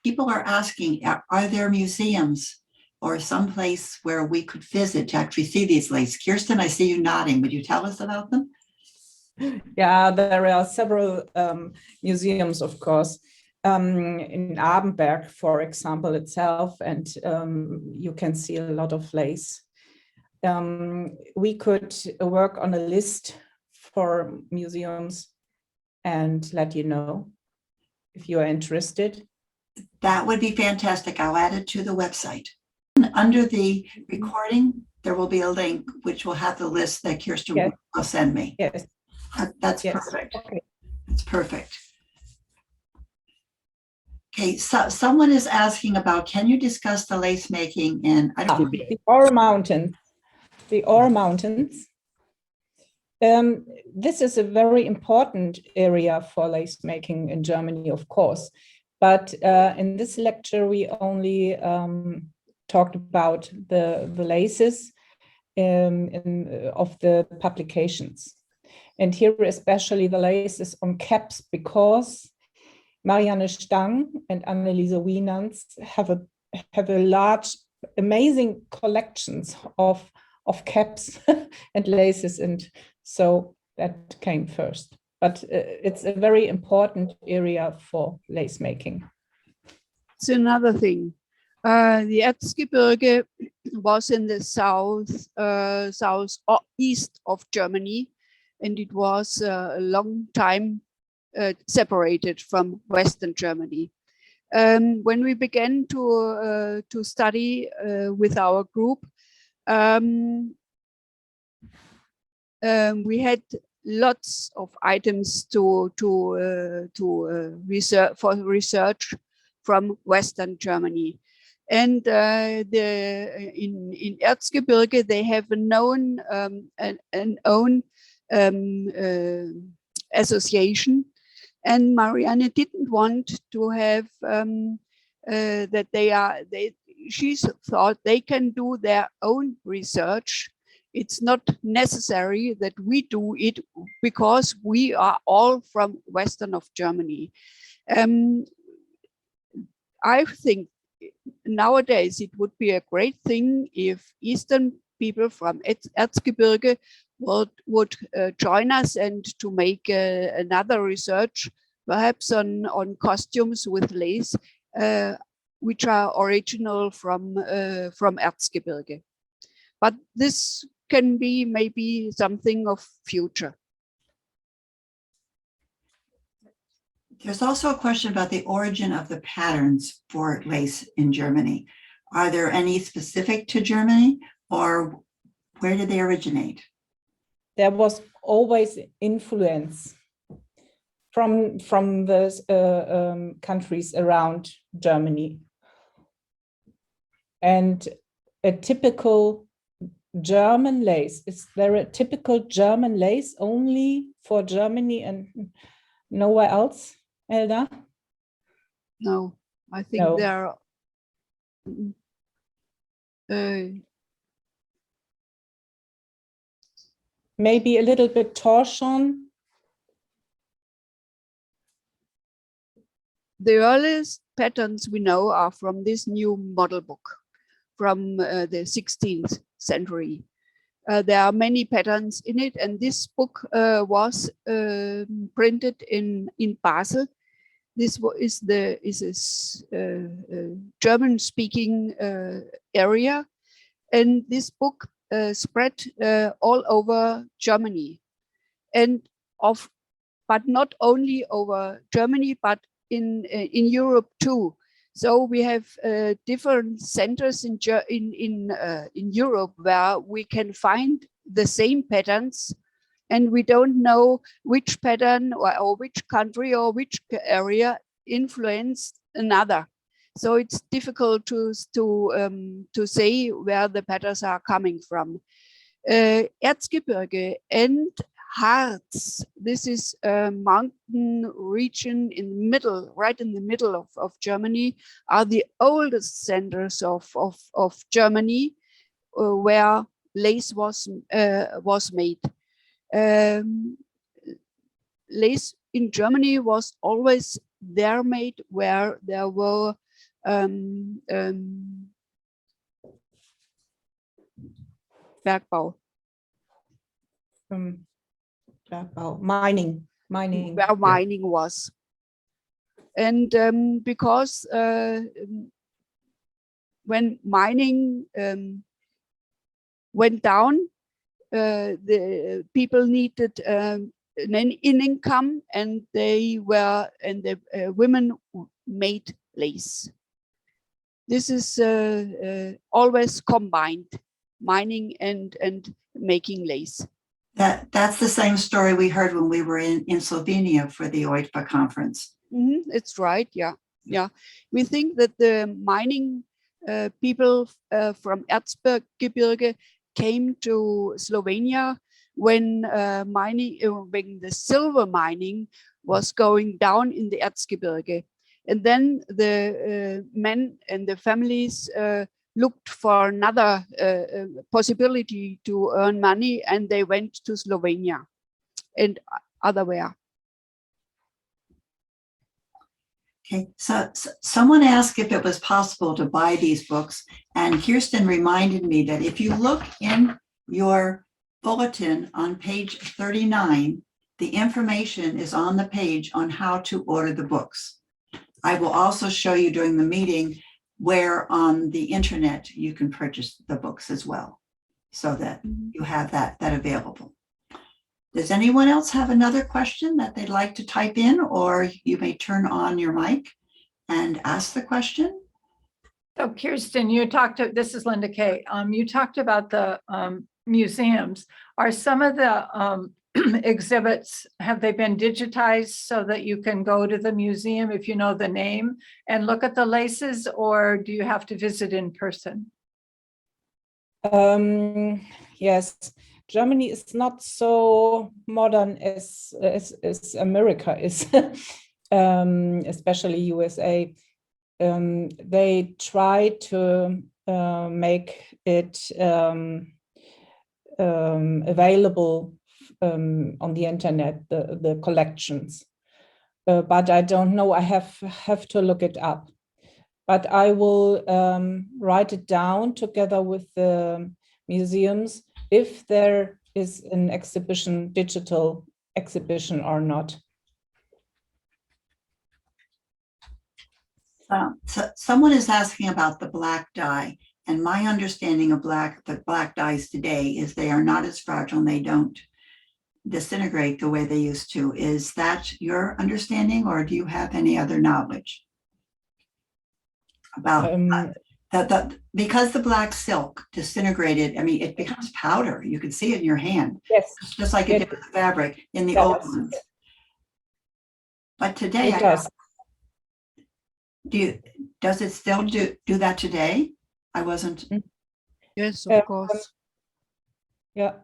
People are asking, are there museums or someplace where we could visit to actually see these lace? Kirsten, I see you nodding. Would you tell us about them? Yeah, there are several museums, of course, in Arnberg, for example, itself, and you can see a lot of lace. We could work on a list for museums and let you know if you are interested. That would be fantastic. I'll add it to the website. Under the recording, there will be a link which will have the list that Kirsten will send me. Yes. That's Yes. perfect. Okay. That's perfect. Okay, so someone is asking about, can you discuss the lace making in, The Ore Mountains. The Ore Mountains. This is a very important area for lace making in Germany, of course. But in this lecture, we only talked about the laces of the publications. And here especially the laces on caps, because Marianne Stang and Anneliese Wienans have a large, amazing collections of caps and laces, and so that came first. But it's a very important area for lace making. It's another thing. The Erzgebirge was in the southeast of Germany, and it was a long time separated from Western Germany. When we began to study with our group, we had lots of items to research from Western Germany. And in Erzgebirge, they have an own association. And Marianne didn't want to have she thought they can do their own research. It's not necessary that we do it because we are all from Western of Germany. I think nowadays it would be a great thing if Eastern people from Erzgebirge would join us and to make another research, perhaps on costumes with lace, which are original from Erzgebirge. But this can be maybe something of future. There's also a question about the origin of the patterns for lace in Germany. Are there any specific to Germany, or where did they originate? There was always influence from the countries around Germany. And a typical German lace, is there a typical German lace only for Germany and nowhere else, Elda? No, I think No. there are Maybe a little bit torsion. the earliest patterns we know are from this new model book from the 16th century. There are many patterns in it, and this book was printed in Basel. This is a German-speaking area, and this book spread all over Germany, but not only over Germany, but in Europe too. So we have different centers in Europe where we can find the same patterns, and we don't know which pattern or which country or which area influenced another. So it's difficult to say where the patterns are coming from. Erzgebirge and Harz, this is a mountain region in the middle, right in the middle of Germany, are the oldest centers of Germany where lace was made. Lace in Germany was always there made where there were Bergbau. Mining. Where mining was. And because when mining went down, the people needed an income, and the women made lace. This is always combined, mining and making lace. That's the same story we heard when we were in Slovenia for the OIDFA conference. It's right, yeah. We think that the mining people from Erzgebirge came to Slovenia when when the silver mining was going down in the Erzgebirge. And then the men and the families looked for another possibility to earn money, and they went to Slovenia and otherwhere. Okay, so someone asked if it was possible to buy these books, and Kirsten reminded me that if you look in your bulletin on page 39, the information is on the page on how to order the books. I will also show you during the meeting where on the internet you can purchase the books as well, so that you have that available. Does anyone else have another question that they'd like to type in, or you may turn on your mic and ask the question? So Kirsten, this is Linda Kay. You talked about the museums. Are some of the exhibits, have they been digitized so that you can go to the museum if you know the name and look at the laces, or do you have to visit in person? Yes, Germany is not so modern as America is, especially USA. They try to make it available on the internet, the collections, but I don't know. I have to look it up. But I will write it down together with the museums if there is an exhibition, digital exhibition or not. So someone is asking about the black dye, And my understanding of the black dyes today is they are not as fragile and they don't disintegrate the way they used to. Is that your understanding, or do you have any other knowledge about that? Because the black silk disintegrated, I mean, it becomes powder. You can see it in your hand, Yes, just like it did with the fabric in the old ones. But today, it does. does it still do that today? I wasn't. Yes, of course. Yeah.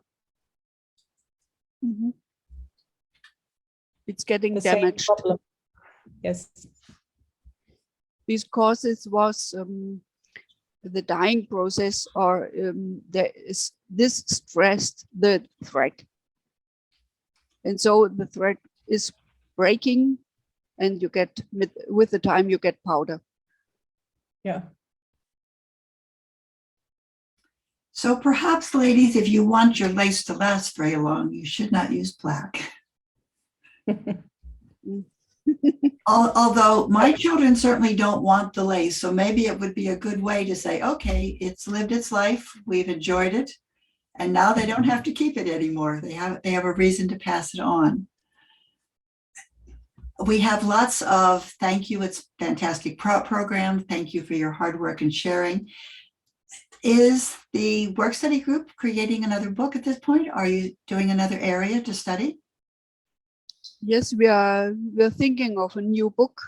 Mhm. It's getting The same damaged problem. Yes. because it was the dyeing process, or this stressed the thread. And so the thread is breaking, and you get, with the time, you get powder. Yeah. So perhaps, ladies, if you want your lace to last very long, you should not use black. Although my children certainly don't want the lace, so maybe it would be a good way to say, okay, it's lived its life, we've enjoyed it, and now they don't have to keep it anymore. They have a reason to pass it on. We have lots of thank you. It's a fantastic program. Thank you for your hard work and sharing. Is the work study group creating another book at this point? Are you doing another area to study? Yes, we're thinking of a new book.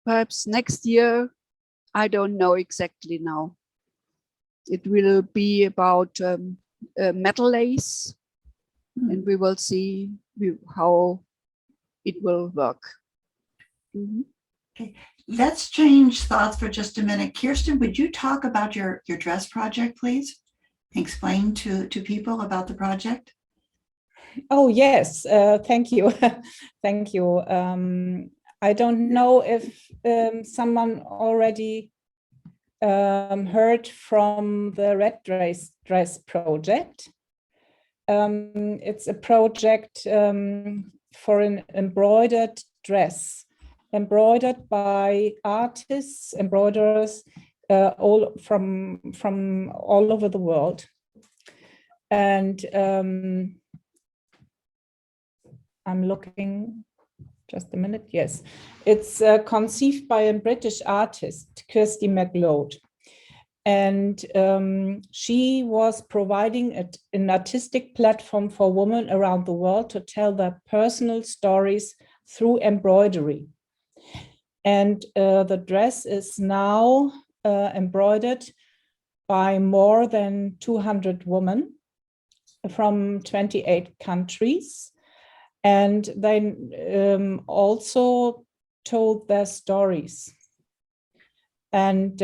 Perhaps next year. I don't know exactly now. It will be about metal lace, and we will see how it will work. Mm-hmm. Okay, let's change thoughts for just a minute. Kirsten, would you talk about your dress project, please? Explain to people about the project. Oh, yes. Thank you. Thank you. I don't know if someone already heard from the Red Dress project. It's a project for an embroidered dress, embroidered by artists, embroiderers all from all over the world. And I'm looking, just a minute. Yes, it's conceived by a British artist, Kirsten McLeod. And she was providing an artistic platform for women around the world to tell their personal stories through embroidery. And the dress is now embroidered by more than 200 women from 28 countries. And they also told their stories. And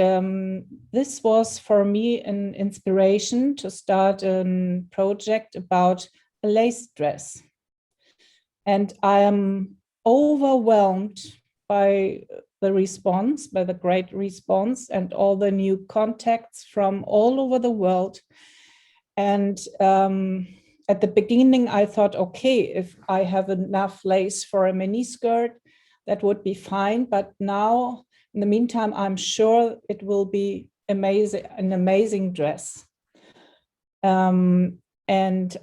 this was for me an inspiration to start a project about a lace dress. And I am overwhelmed by the response, by the great response, and all the new contacts from all over the world. And at the beginning, I thought, okay, if I have enough lace for a mini skirt, that would be fine. But now, in the meantime, I'm sure it will be amazing, an amazing dress. And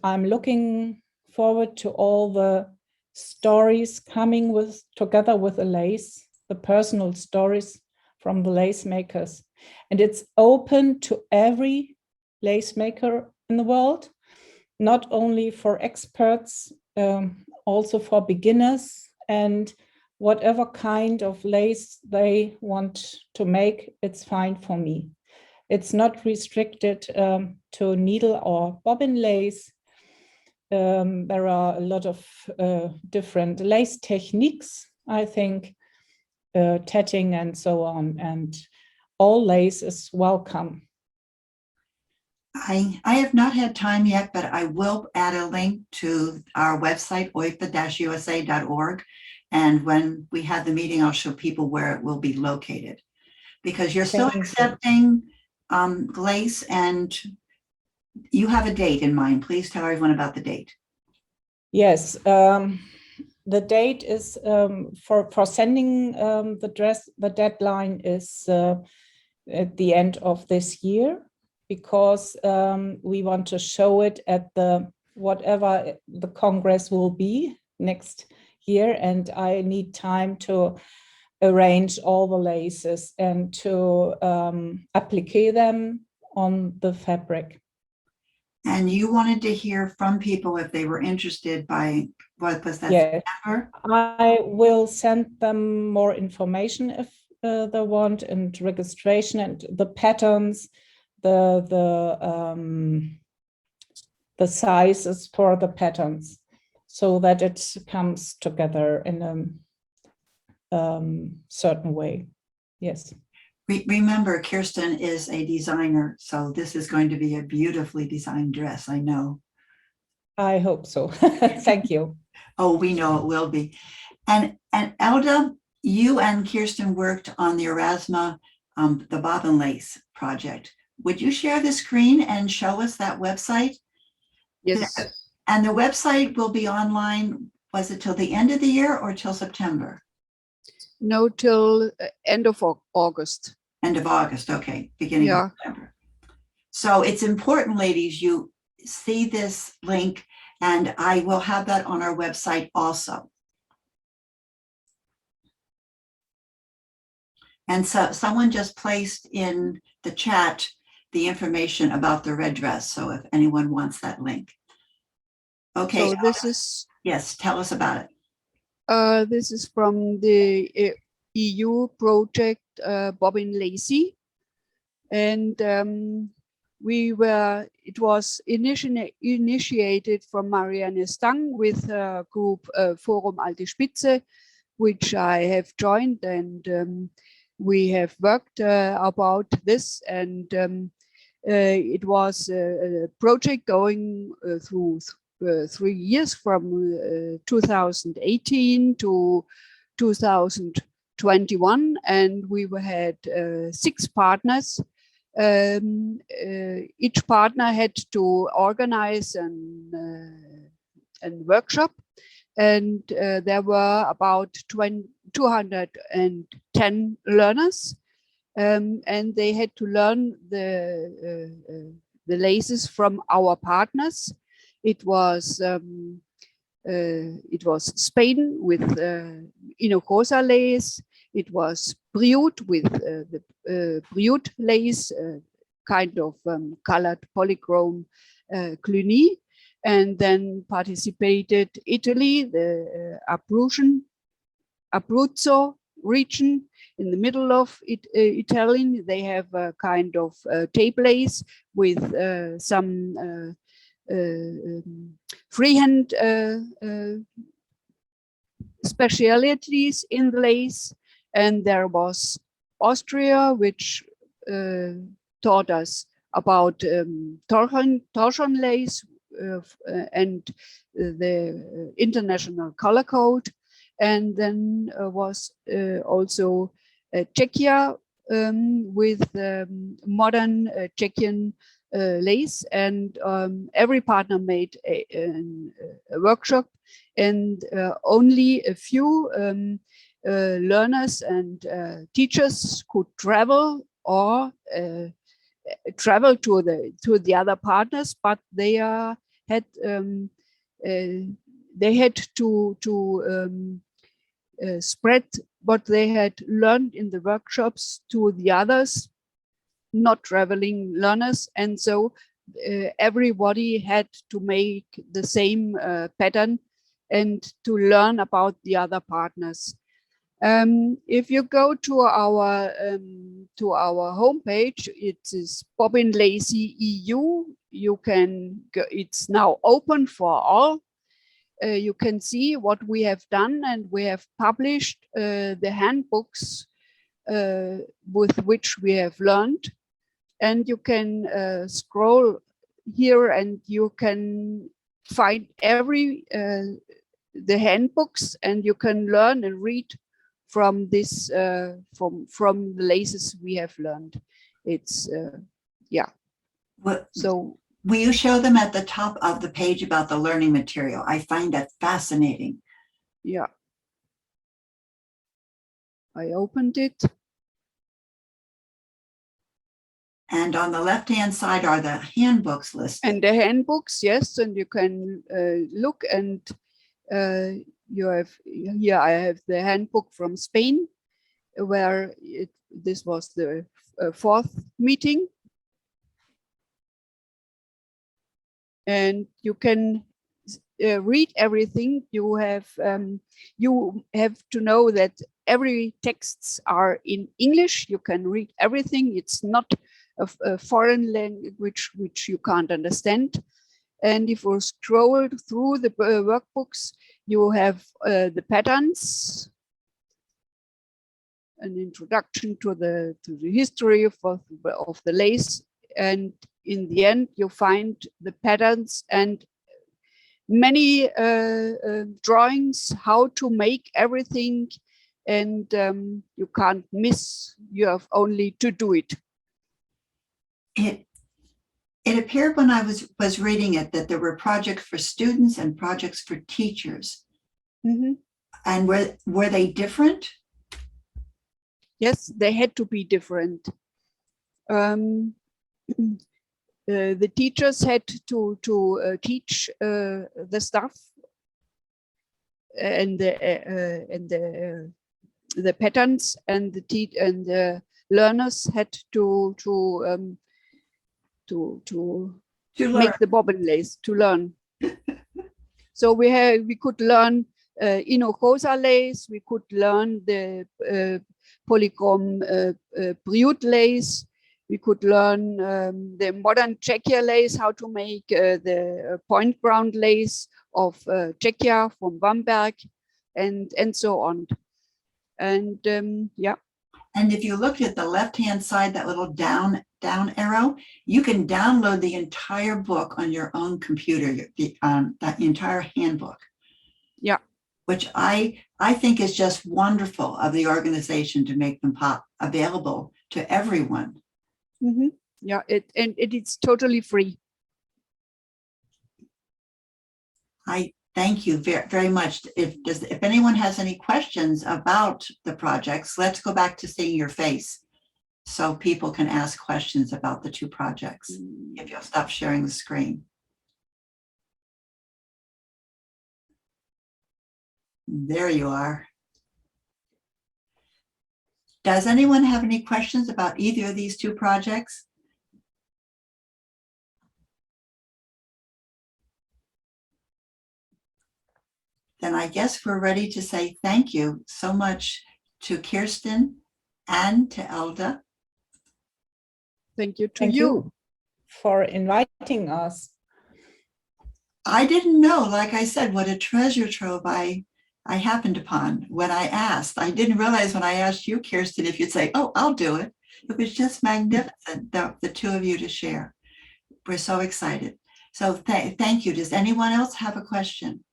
I'm looking forward to all the stories coming together with the lace, the personal stories from the lace makers. And it's open to every lace maker in the world, not only for experts, also for beginners, and whatever kind of lace they want to make, it's fine for me. It's not restricted to needle or bobbin lace. There are a lot of different lace techniques, I think, tatting and so on, and all lace is welcome. I have not had time yet, but I will add a link to our website, oifa-usa.org. And when we have the meeting, I'll show people where it will be located. Because you're still accepting lace, and you have a date in mind. Please tell everyone about the date. Yes, the date is for sending the dress, the deadline is at the end of this year, because we want to show it at the whatever the Congress will be next year, and I need time to arrange all the laces and to applique them on the fabric. And you wanted to hear from people if they were interested by, what was that? Yes, September? I will send them more information if they want, and registration and the patterns, the sizes for the patterns, so that it comes together in a certain way. Yes. Remember, Kirsten is a designer, so this is going to be a beautifully designed dress, I know. I hope so. Thank you. Oh, we know it will be. And Elda, you and Kirsten worked on the Erasmus, the bobbin lace project. Would you share the screen and show us that website? Yes. And the website will be online, was it till the end of the year or till September? No, till end of August. End of August, okay, beginning Yeah. of September. So it's important, ladies, you see this link, and I will have that on our website also. And so someone just placed in the chat the information about the red dress, so if anyone wants that link. Okay, So this is yes, tell us about it. this is from the EU project Bobbin Lacy, and it was initiated from Marianne Stang with a group Forum Alte Spitze, which I have joined, and we have worked about this, and it was a project going through 3 years, from 2018 to 2021, and we had 6 partners. Each partner had to organize a workshop, and there were about 210 learners, and they had to learn the laces from our partners. It was Spain with Hinojosa lace. It was Briut with the Briut lace, kind of colored polychrome Cluny, and then participated Italy, the Abruzzo region in the middle of Italian. They have a kind of tape lace with some freehand specialities in the lace, and there was Austria, which taught us about torsion lace and the international color code, and then was also Czechia with modern Czechian lace, and every partner made a workshop, and only a few learners and teachers could travel or travel to the other partners, but they had to spread what they had learned in the workshops to the others, not traveling learners, and so everybody had to make the same pattern and to learn about the other partners. If you go to our homepage, it is Bobbin Lacy EU. You can go, it's now open for all. You can see what we have done, and we have published the handbooks with which we have learned. And you can scroll here, and you can find every the handbooks, and you can learn and read from this from the laces we have learned. It's yeah. So will you show them at the top of the page about the learning material? I find that fascinating. Yeah, I opened it. And on the left-hand side are the handbooks listed. And the handbooks, yes, and you can look, and you have here. I have the handbook from Spain, where this was the fourth meeting, and you can read everything. You have to know that every texts are in English. You can read everything. It's not a foreign language which you can't understand. And if you scroll through the workbooks, you have the patterns, an introduction to the history of the lace, and in the end you find the patterns and many drawings how to make everything, and you can't miss. You have only to do it. It appeared when I was reading it that there were projects for students and projects for teachers. Mm-hmm. And were they different? Yes, they had to be different. The teachers had to teach the stuff, and the patterns, and the learners had to make the bobbin lace, to learn. So we could learn Hinojosa lace, we could learn the polychrome Briut lace, we could learn the modern Czechia lace, how to make the point ground lace of Czechia from Bamberg, and so on. And yeah. And if you look at the left-hand side, that little down arrow, you can download the entire book on your own computer, that entire handbook. Yeah. Which I think is just wonderful of the organization to make them available to everyone. Mm-hmm. Yeah, it's totally free. I thank you very, very much. If anyone has any questions about the projects, let's go back to seeing your face so people can ask questions about the two projects. If you'll stop sharing the screen. There you are. Does anyone have any questions about either of these two projects? Then I guess we're ready to say thank you so much to Kirsten and to Elda. Thank you to Thank you for inviting us. I didn't know, like I said, what a treasure trove I happened upon when I asked. I didn't realize when I asked you, Kirsten, if you'd say, oh, I'll do it. It was just magnificent, the two of you to share. We're so excited. So thank you. Does anyone else have a question?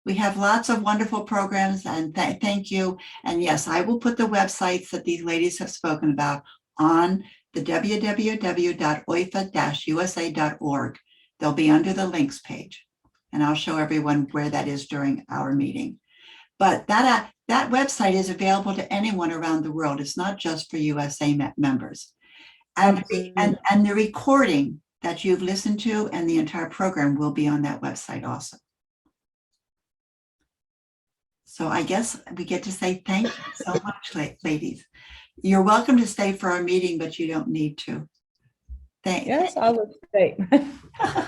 We have lots of wonderful programs, and thank you. And yes, I will put the websites that these ladies have spoken about on the www.oifa-usa.org. They'll be under the links page, and I'll show everyone where that is during our meeting. But that website is available to anyone around the world. It's not just for USA members. And the recording that you've listened to and the entire program will be on that website also. So I guess we get to say thank you so much, ladies. You're welcome to stay for our meeting, but you don't need to. Yes, I would say.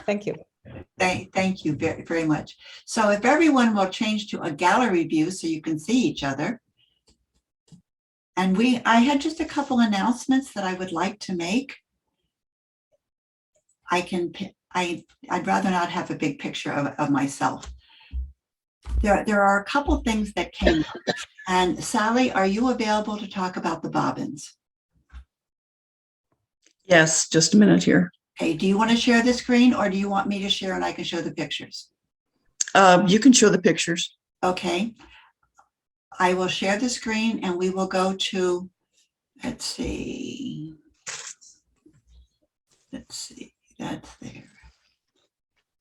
Thank you. Thank you very, very much. So if everyone will change to a gallery view so you can see each other. And I had just a couple announcements that I would like to make. I'd rather not have a big picture of myself. There are a couple things that came up. And Sally, are you available to talk about the bobbins? Yes, just a minute here. Okay, do you want to share the screen, or do you want me to share and I can show the pictures? You can show the pictures. Okay, I will share the screen and we will go to, let's see, that's there.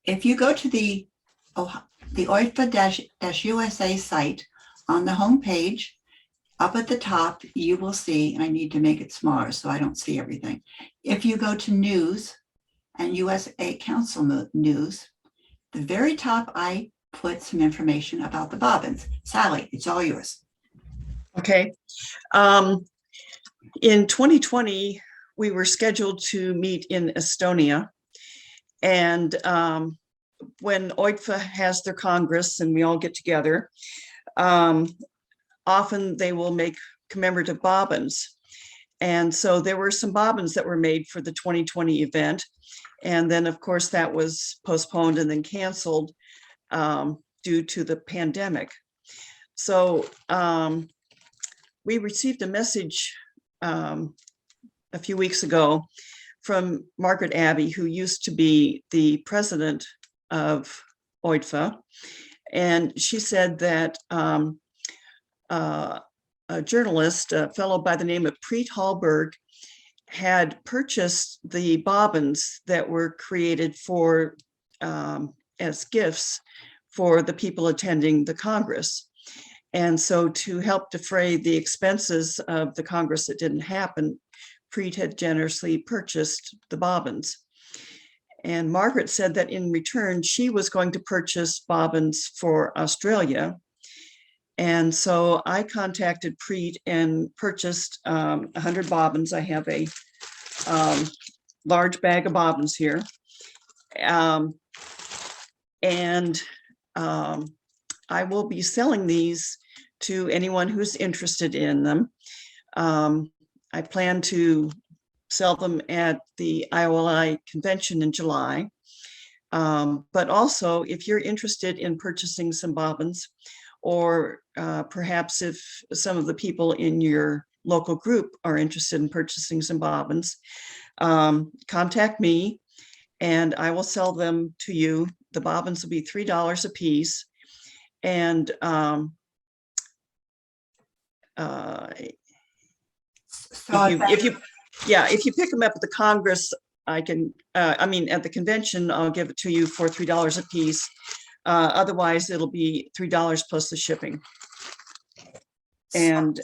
If you go to the OIDFA-USA site on the home page, up at the top, you will see, and I need to make it smaller so I don't see everything. If you go to news and USA Council News, the very top, I put some information about the bobbins. Sally, it's all yours. Okay. In 2020, we were scheduled to meet in Estonia. And when OIDFA has their Congress and we all get together, often they will make commemorative bobbins. And so there were some bobbins that were made for the 2020 event. And then, of course, that was postponed and then canceled due to the pandemic. So we received a message a few weeks ago from Margaret Abbey, who used to be the president of OIDFA. And she said that a journalist, a fellow by the name of Preet Hallberg, had purchased the bobbins that were created for as gifts for the people attending the Congress. And so to help defray the expenses of the Congress that didn't happen, Preet had generously purchased the bobbins. And Margaret said that in return, she was going to purchase bobbins for Australia. And so I contacted Preet and purchased 100 bobbins. I have a large bag of bobbins here. I will be selling these to anyone who's interested in them. I plan to sell them at the IOLI convention in July. But also, if you're interested in purchasing some bobbins, or perhaps if some of the people in your local group are interested in purchasing some bobbins, contact me and I will sell them to you. The bobbins will be $3 a piece. And if you pick them up at the Congress, at the convention, I'll give it to you for $3 a piece. Otherwise, it'll be $3 plus the shipping. And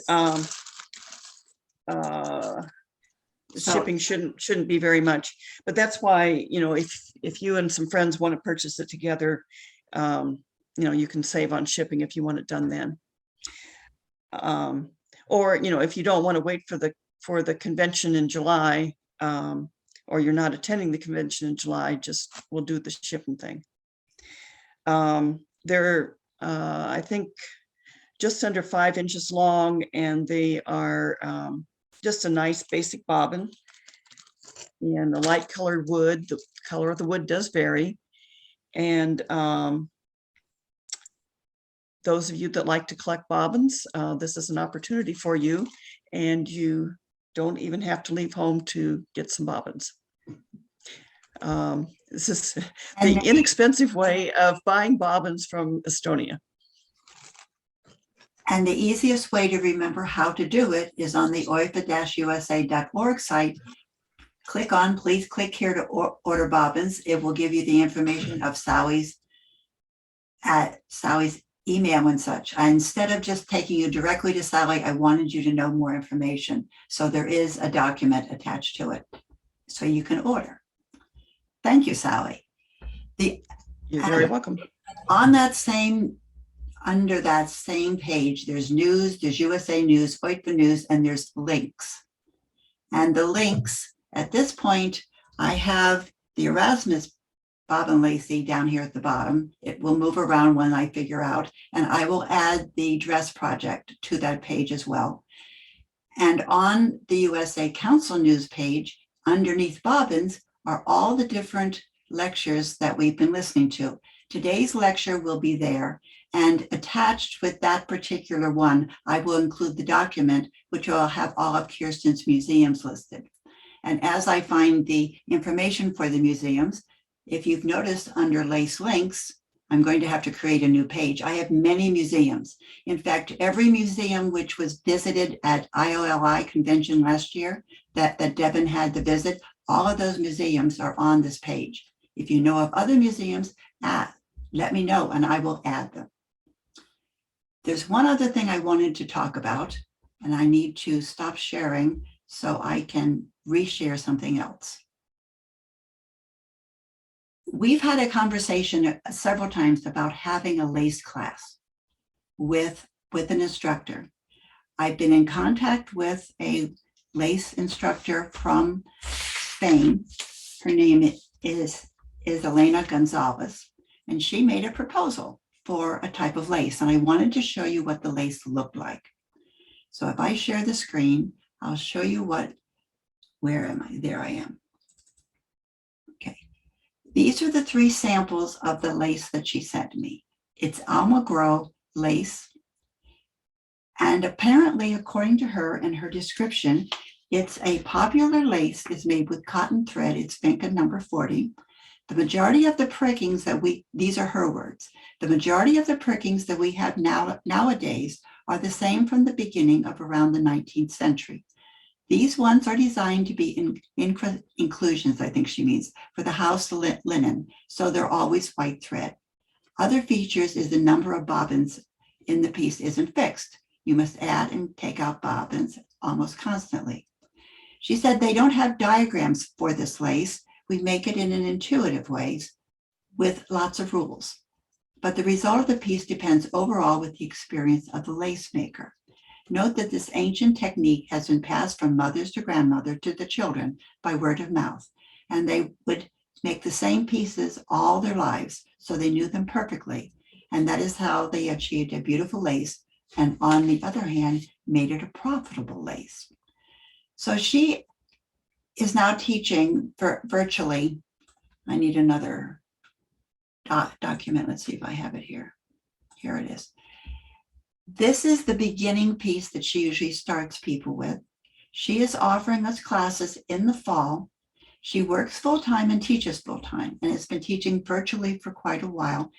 shipping shouldn't be very much, but that's why, if you and some friends want to purchase it together, you can save on shipping if you want it done then. Or, if you don't want to wait for the convention in July, or you're not attending the convention in July, we'll do the shipping thing. They're, I think, just under 5 inches long, and they are just a nice basic bobbin in a light colored wood. The color of the wood does vary. And those of you that like to collect bobbins, this is an opportunity for you, and you don't even have to leave home to get some bobbins. This is the inexpensive way of buying bobbins from Estonia. And the easiest way to remember how to do it is on the oifa-usa.org site. Please click here to order bobbins. It will give you the information of Sally's email and such. Instead of just taking you directly to Sally, I wanted you to know more information. So there is a document attached to it, so you can order. Thank you, Sally. You're very welcome. Under that same page, there's news, there's USA News, OIDFA News, and there's links. And the links, at this point, I have the Erasmus bobbin lacy down here at the bottom. It will move around when I figure out, and I will add the dress project to that page as well. And on the USA Council News page, underneath bobbins, are all the different lectures that we've been listening to. Today's lecture will be there, and attached with that particular one, I will include the document, which will have all of Kirsten's museums listed. And as I find the information for the museums, if you've noticed under Lace Links, I'm going to have to create a new page. I have many museums. In fact, every museum which was visited at IOLI convention last year that Devin had to visit, all of those museums are on this page. If you know of other museums, let me know and I will add them. There's one other thing I wanted to talk about, And I need to stop sharing so I can reshare something else. We've had a conversation several times about having a lace class with an instructor. I've been in contact with a lace instructor from Spain. Her name is Elena Gonzalez, and she made a proposal for a type of lace. And I wanted to show you what the lace looked like. So if I share the screen, I'll show you where am I? There I am. Okay. These are the 3 samples of the lace that she sent me. It's Almagro lace. And apparently, according to her and her description, it's a popular lace. It's made with cotton thread. It's Finca number 40. The majority of the prickings these are her words, the majority of the prickings that we have nowadays are the same from the beginning of around the 19th century. These ones are designed to be inclusions, I think she means, for the house linen, so they're always white thread. Other features is the number of bobbins in the piece isn't fixed. You must add and take out bobbins almost constantly. She said they don't have diagrams for this lace. We make it in an intuitive ways with lots of rules. But the result of the piece depends overall with the experience of the lace maker. Note that this ancient technique has been passed from mothers to grandmother to the children by word of mouth, and they would make the same pieces all their lives, so they knew them perfectly. And that is how they achieved a beautiful lace, and on the other hand, made it a profitable lace. So she is now teaching virtually. I need another document. Let's see if I have it here. Here it is. This is the beginning piece that she usually starts people with. She is offering us classes in the fall. She works full-time and teaches full-time, and has been teaching virtually for quite a while.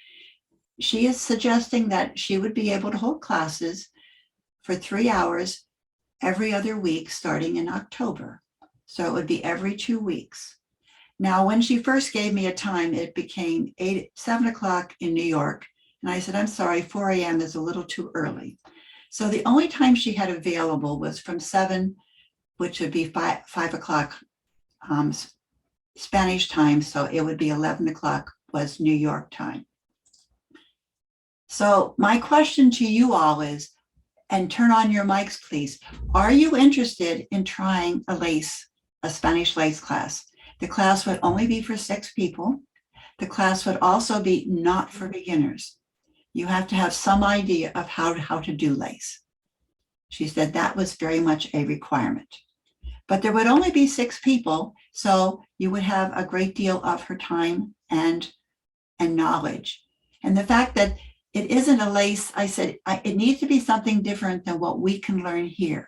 She is suggesting that she would be able to hold classes for 3 hours every other week starting in October. So it would be every 2 weeks. Now, when she first gave me a time, it became 7 o'clock in New York. And I said, I'm sorry, 4 a.m. is a little too early. So the only time she had available was from 7, which would be 5 o'clock Spanish time. So it would be 11 o'clock was New York time. So my question to you all is, and turn on your mics, please. Are you interested in trying a Spanish lace class? The class would only be for 6 people. The class would also be not for beginners. You have to have some idea of how to do lace. She said that was very much a requirement. But there would only be 6 people, so you would have a great deal of her time and knowledge. And the fact that it isn't a lace, I said, it needs to be something different than what we can learn here.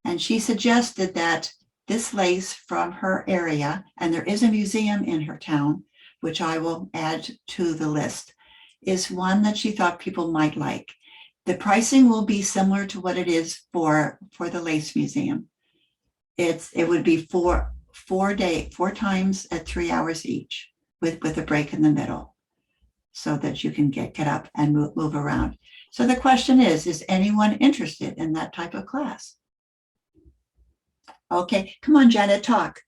And she suggested that this lace from her area, and there is a museum in her town, which I will add to the list, is one that she thought people might like. The pricing will be similar to what it is for the Lace Museum. It would be 4 times at 3 hours each with a break in the middle, so that you can get up and move around. So the question is anyone interested in that type of class? Okay, come on, Janet, talk.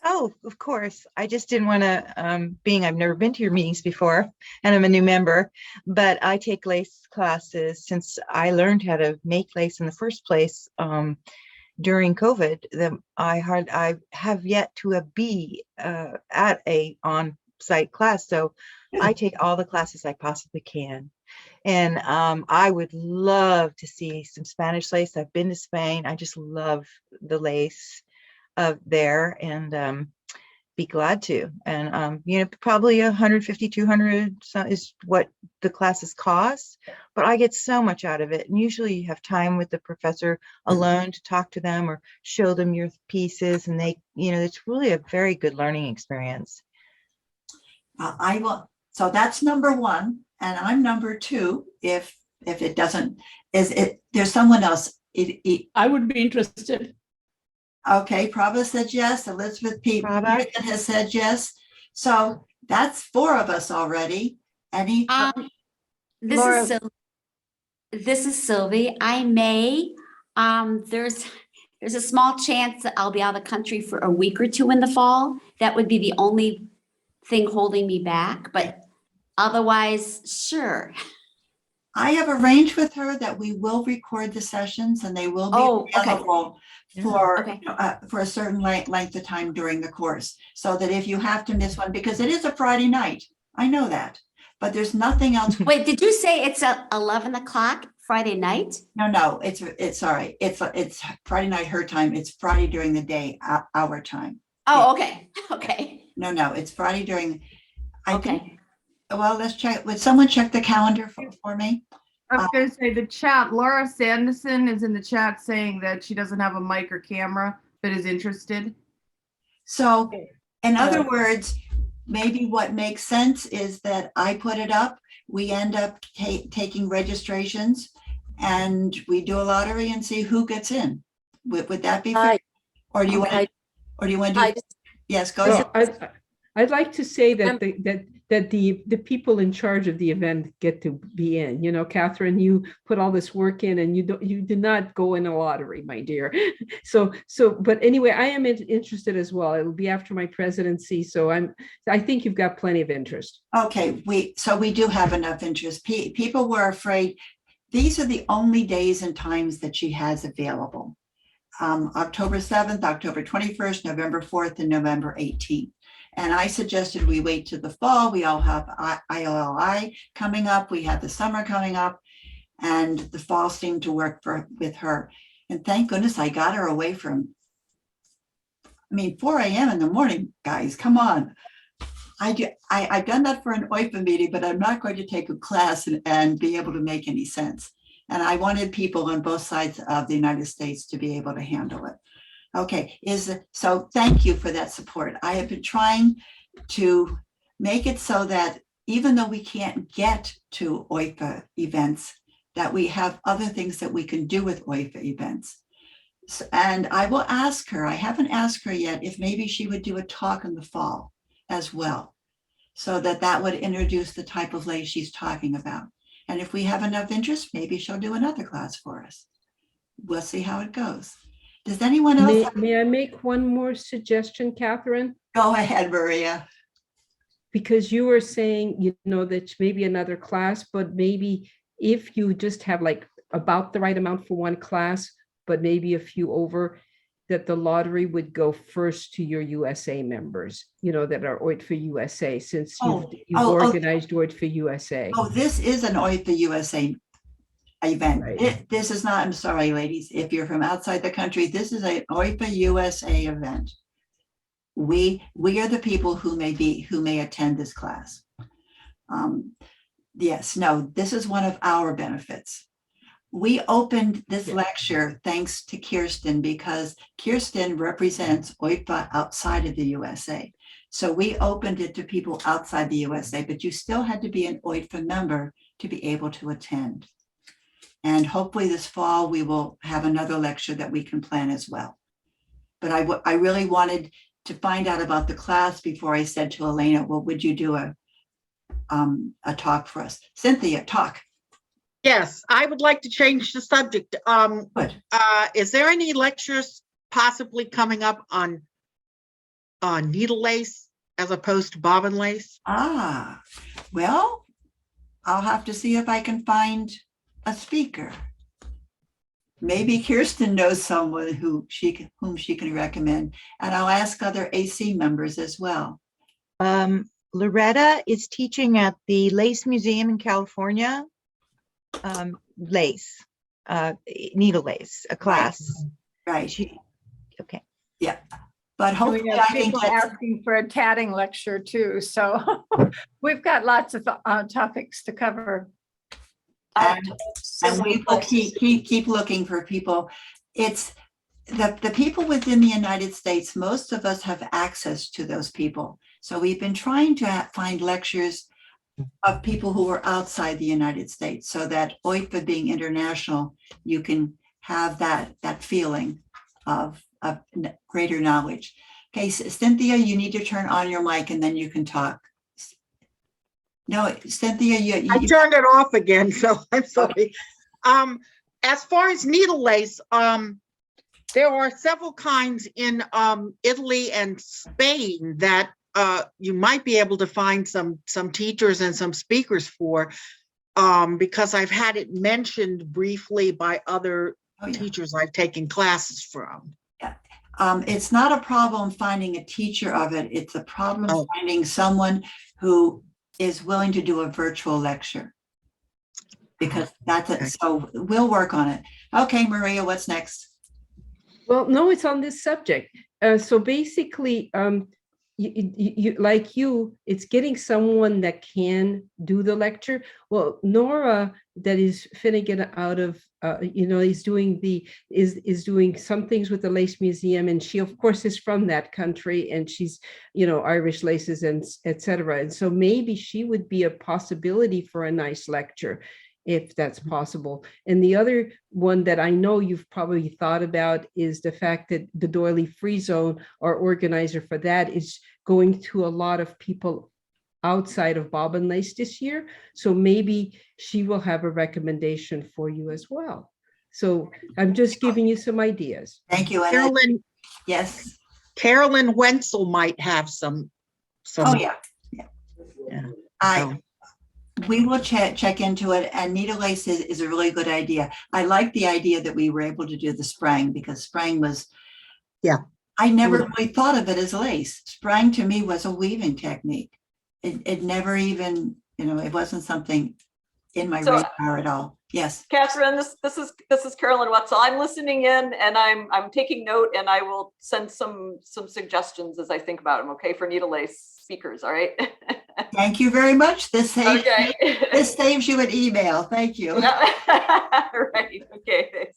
Oh, of course. I just didn't want to, I've never been to your meetings before, and I'm a new member, but I take lace classes since I learned how to make lace in the first place during COVID. I have yet to be at a on-site class, so I take all the classes I possibly can. And I would love to see some Spanish lace. I've been to Spain. I just love the lace there, and be glad to. And probably 150, 200 is what the classes cost, but I get so much out of it. And usually you have time with the professor alone to talk to them or show them your pieces, and they, it's really a very good learning experience. I will. So that's number 1, and I'm number 2. If it doesn't, there's someone else. I would be interested. Okay, Prabha said yes. Elizabeth P. has said yes. So that's 4 of us already. Any? This is Sylvie. I may There's a small chance that I'll be out of the country for a week or two in the fall. That would be the only thing holding me back, but otherwise, sure. I have arranged with her that we will record the sessions and they will be available for a certain length of time during the course. So that if you have to miss one, because it is a Friday night, I know that, but there's nothing else. Wait, did you say it's at 11 o'clock Friday night? No, it's sorry. It's Friday night, her time. It's Friday during the day, our time. Oh, okay. Okay. No, it's Friday during, I think, well, let's check. Would someone check the calendar for me? I was going to say the chat, Laura Sanderson is in the chat saying that she doesn't have a mic or camera, but is interested. So in other words, maybe what makes sense is that I put it up. We end up taking registrations and we do a lottery and see who gets in. Would that be fair? Or do you want to do? Yes, go ahead. I'd like to say that the people in charge of the event get to be in. You know, Catherine, you put all this work in, and you did not go in a lottery, my dear. But anyway, I am interested as well. It'll be after my presidency, so I think you've got plenty of interest. Okay, we do have enough interest. People were afraid. These are the only days and times that she has available. October 7th, October 21st, November 4th, and November 18th. And I suggested we wait to the fall. We all have ILLI coming up. We have the summer coming up, and the fall seemed to work with her. And thank goodness I got her away from, 4 a.m. in the morning, guys, come on. I've done that for an OIDFA meeting, but I'm not going to take a class and be able to make any sense. And I wanted people on both sides of the United States to be able to handle it. Okay, so thank you for that support. I have been trying to make it so that even though we can't get to OIDFA events, that we have other things that we can do with OIDFA events. And I will ask her, I haven't asked her yet, if maybe she would do a talk in the fall as well, so that would introduce the type of lay she's talking about. And if we have enough interest, maybe she'll do another class for us. We'll see how it goes. Does anyone else? May I make one more suggestion, Catherine? Go ahead, Maria. Because you were saying, that maybe another class, but maybe if you just have like about the right amount for one class, but maybe a few over, that the lottery would go first to your USA members, that are OIDFA USA, since you've organized OIDFA USA. Oh, this is an OIDFA USA event. Right. This is not, I'm sorry, ladies, if you're from outside the country, this is an OIDFA USA event. We are the people who may attend this class. Yes, no, this is one of our benefits. We opened this lecture thanks to Kirsten, because Kirsten represents OIDFA outside of the USA. So we opened it to people outside the USA, but you still had to be an OIDFA member to be able to attend. And hopefully this fall, we will have another lecture that we can plan as well. But I really wanted to find out about the class before I said to Elena, well, would you do a talk for us? Cynthia, talk. Yes, I would like to change the subject. Is there any lectures possibly coming up on needle lace as opposed to bobbin lace? Well, I'll have to see if I can find a speaker. Maybe Kirsten knows someone whom she can recommend, and I'll ask other AC members as well. Loretta is teaching at the Lace Museum in California. Lace, needle lace, a class. Right. Okay. Yeah. But hopefully I can people asking for a tatting lecture too. So we've got lots of topics to cover. And we will keep looking for people. It's the people within the United States, most of us have access to those people. So we've been trying to find lectures of people who are outside the United States, so that OIDFA being international, you can have that feeling of greater knowledge. Okay, Cynthia, you need to turn on your mic and then you can talk. No, Cynthia, I turned it off again, so I'm sorry. as far as needle lace, there are several kinds in Italy and Spain that you might be able to find some teachers and some speakers for, because I've had it mentioned briefly by other teachers I've taken classes from. It's not a problem finding a teacher of it. It's a problem finding someone who is willing to do a virtual lecture, because that's it. So we'll work on it. Okay, Maria, what's next? Well, no, it's on this subject. So basically, it's getting someone that can do the lecture. Well, Nora, that is Finnegan out of, is doing some things with the Lace Museum, and she of course is from that country, and she's, Irish laces and etc. And so maybe she would be a possibility for a nice lecture, if that's possible. And the other one that I know you've probably thought about is the fact that the Doily Free Zone, our organizer for that, is going to a lot of people outside of bobbin lace this year. So maybe she will have a recommendation for you as well. So I'm just giving you some ideas. Thank you. Carolyn, yes. Carolyn Wenzel might have some. Oh yeah. We will check into it, and needle lace is a really good idea. I like the idea that we were able to do the sprang, because sprang was, I never really thought of it as lace. Sprang to me was a weaving technique. It never even, it wasn't something in my radar at all. Yes. Catherine, this is Carolyn Wetzel. I'm listening in, and I'm taking note, and I will send some suggestions as I think about them, okay, for needle lace speakers, all right? Thank you very much. This saves you an email. Thank you. Right, okay.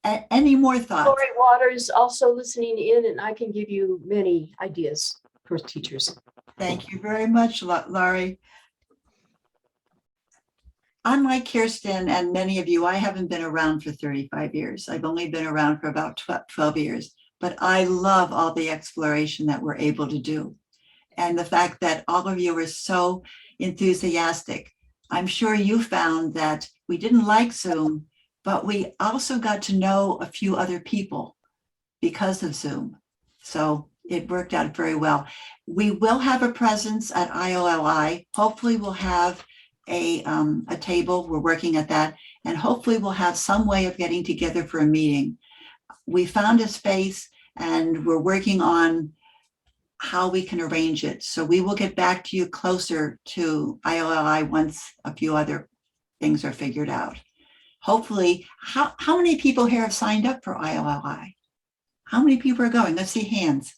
Any more thoughts? Lori Waters also listening in, and I can give you many ideas for teachers. Thank you very much, Laurie. Unlike Kirsten and many of you, I haven't been around for 35 years. I've only been around for about 12 years, but I love all the exploration that we're able to do. And the fact that all of you are so enthusiastic. I'm sure you found that we didn't like Zoom, but we also got to know a few other people because of Zoom. So it worked out very well. We will have a presence at IOLI. Hopefully we'll have a table. We're working at that. And hopefully we'll have some way of getting together for a meeting. We found a space, and we're working on how we can arrange it. So we will get back to you closer to IOLI once a few other things are figured out. Hopefully, how many people here have signed up for IOLI? How many people are going? Let's see hands.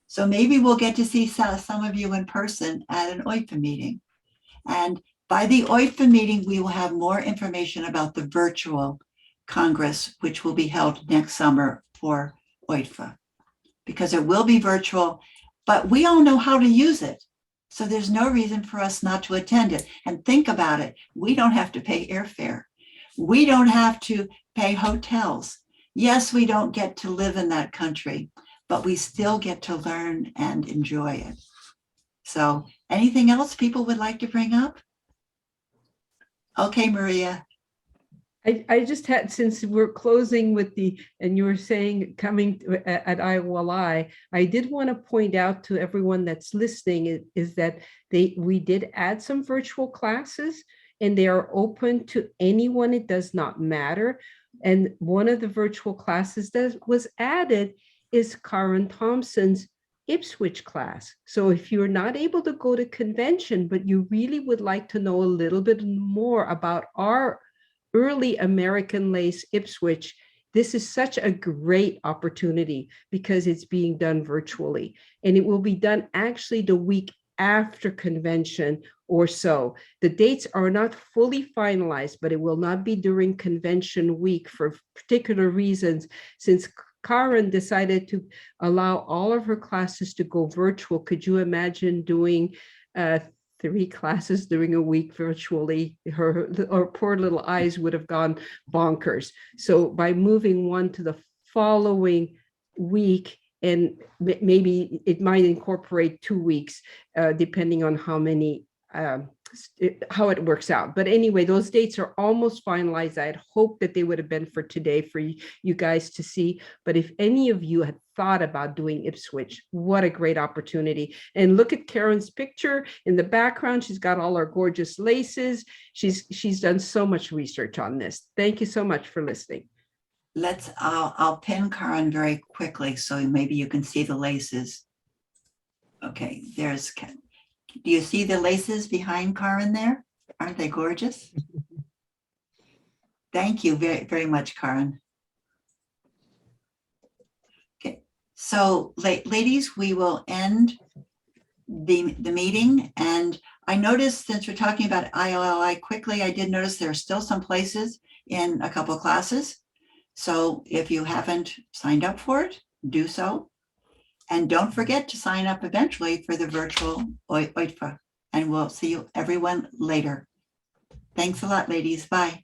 So maybe we'll get to see some of you in person at an OIDFA meeting. And by the OIDFA meeting, we will have more information about the virtual Congress, which will be held next summer for OIDFA, because it will be virtual, but we all know how to use it. So there's no reason for us not to attend it. And think about it. We don't have to pay airfare. We don't have to pay hotels. Yes, we don't get to live in that country, but we still get to learn and enjoy it. So anything else people would like to bring up? Okay, Maria. I just had, since we're closing with and you were saying coming at IOLI, I did want to point out to everyone that's listening is that we did add some virtual classes, and they are open to anyone. It does not matter. And one of the virtual classes that was added is Karen Thompson's Ipswich class. So if you're not able to go to convention, but you really would like to know a little bit more about our early American lace Ipswich, this is such a great opportunity because it's being done virtually, and it will be done actually the week after convention or so. The dates are not fully finalized, but it will not be during convention week for particular reasons. Since Karen decided to allow all of her classes to go virtual, could you imagine doing 3 classes during a week virtually? Her poor little eyes would have gone bonkers. So by moving one to the following week, and maybe it might incorporate 2 weeks, depending on how many how it works out. But anyway, those dates are almost finalized. I had hoped that they would have been for today for you guys to see. But if any of you had thought about doing Ipswich, what a great opportunity. And look at Karen's picture in the background. She's got all our gorgeous laces. She's done so much research on this. Thank you so much for listening. I'll pin Karen very quickly so maybe you can see the laces. Okay, do you see the laces behind Karen there? Aren't they gorgeous? Thank you very, very much, Karen. Okay, so ladies, we will end the meeting. And I noticed, since we're talking about ILLI quickly, I did notice there are still some places in a couple of classes. So if you haven't signed up for it, do so. And don't forget to sign up eventually for the virtual OIDFA. And we'll see you everyone later. Thanks a lot, ladies. Bye.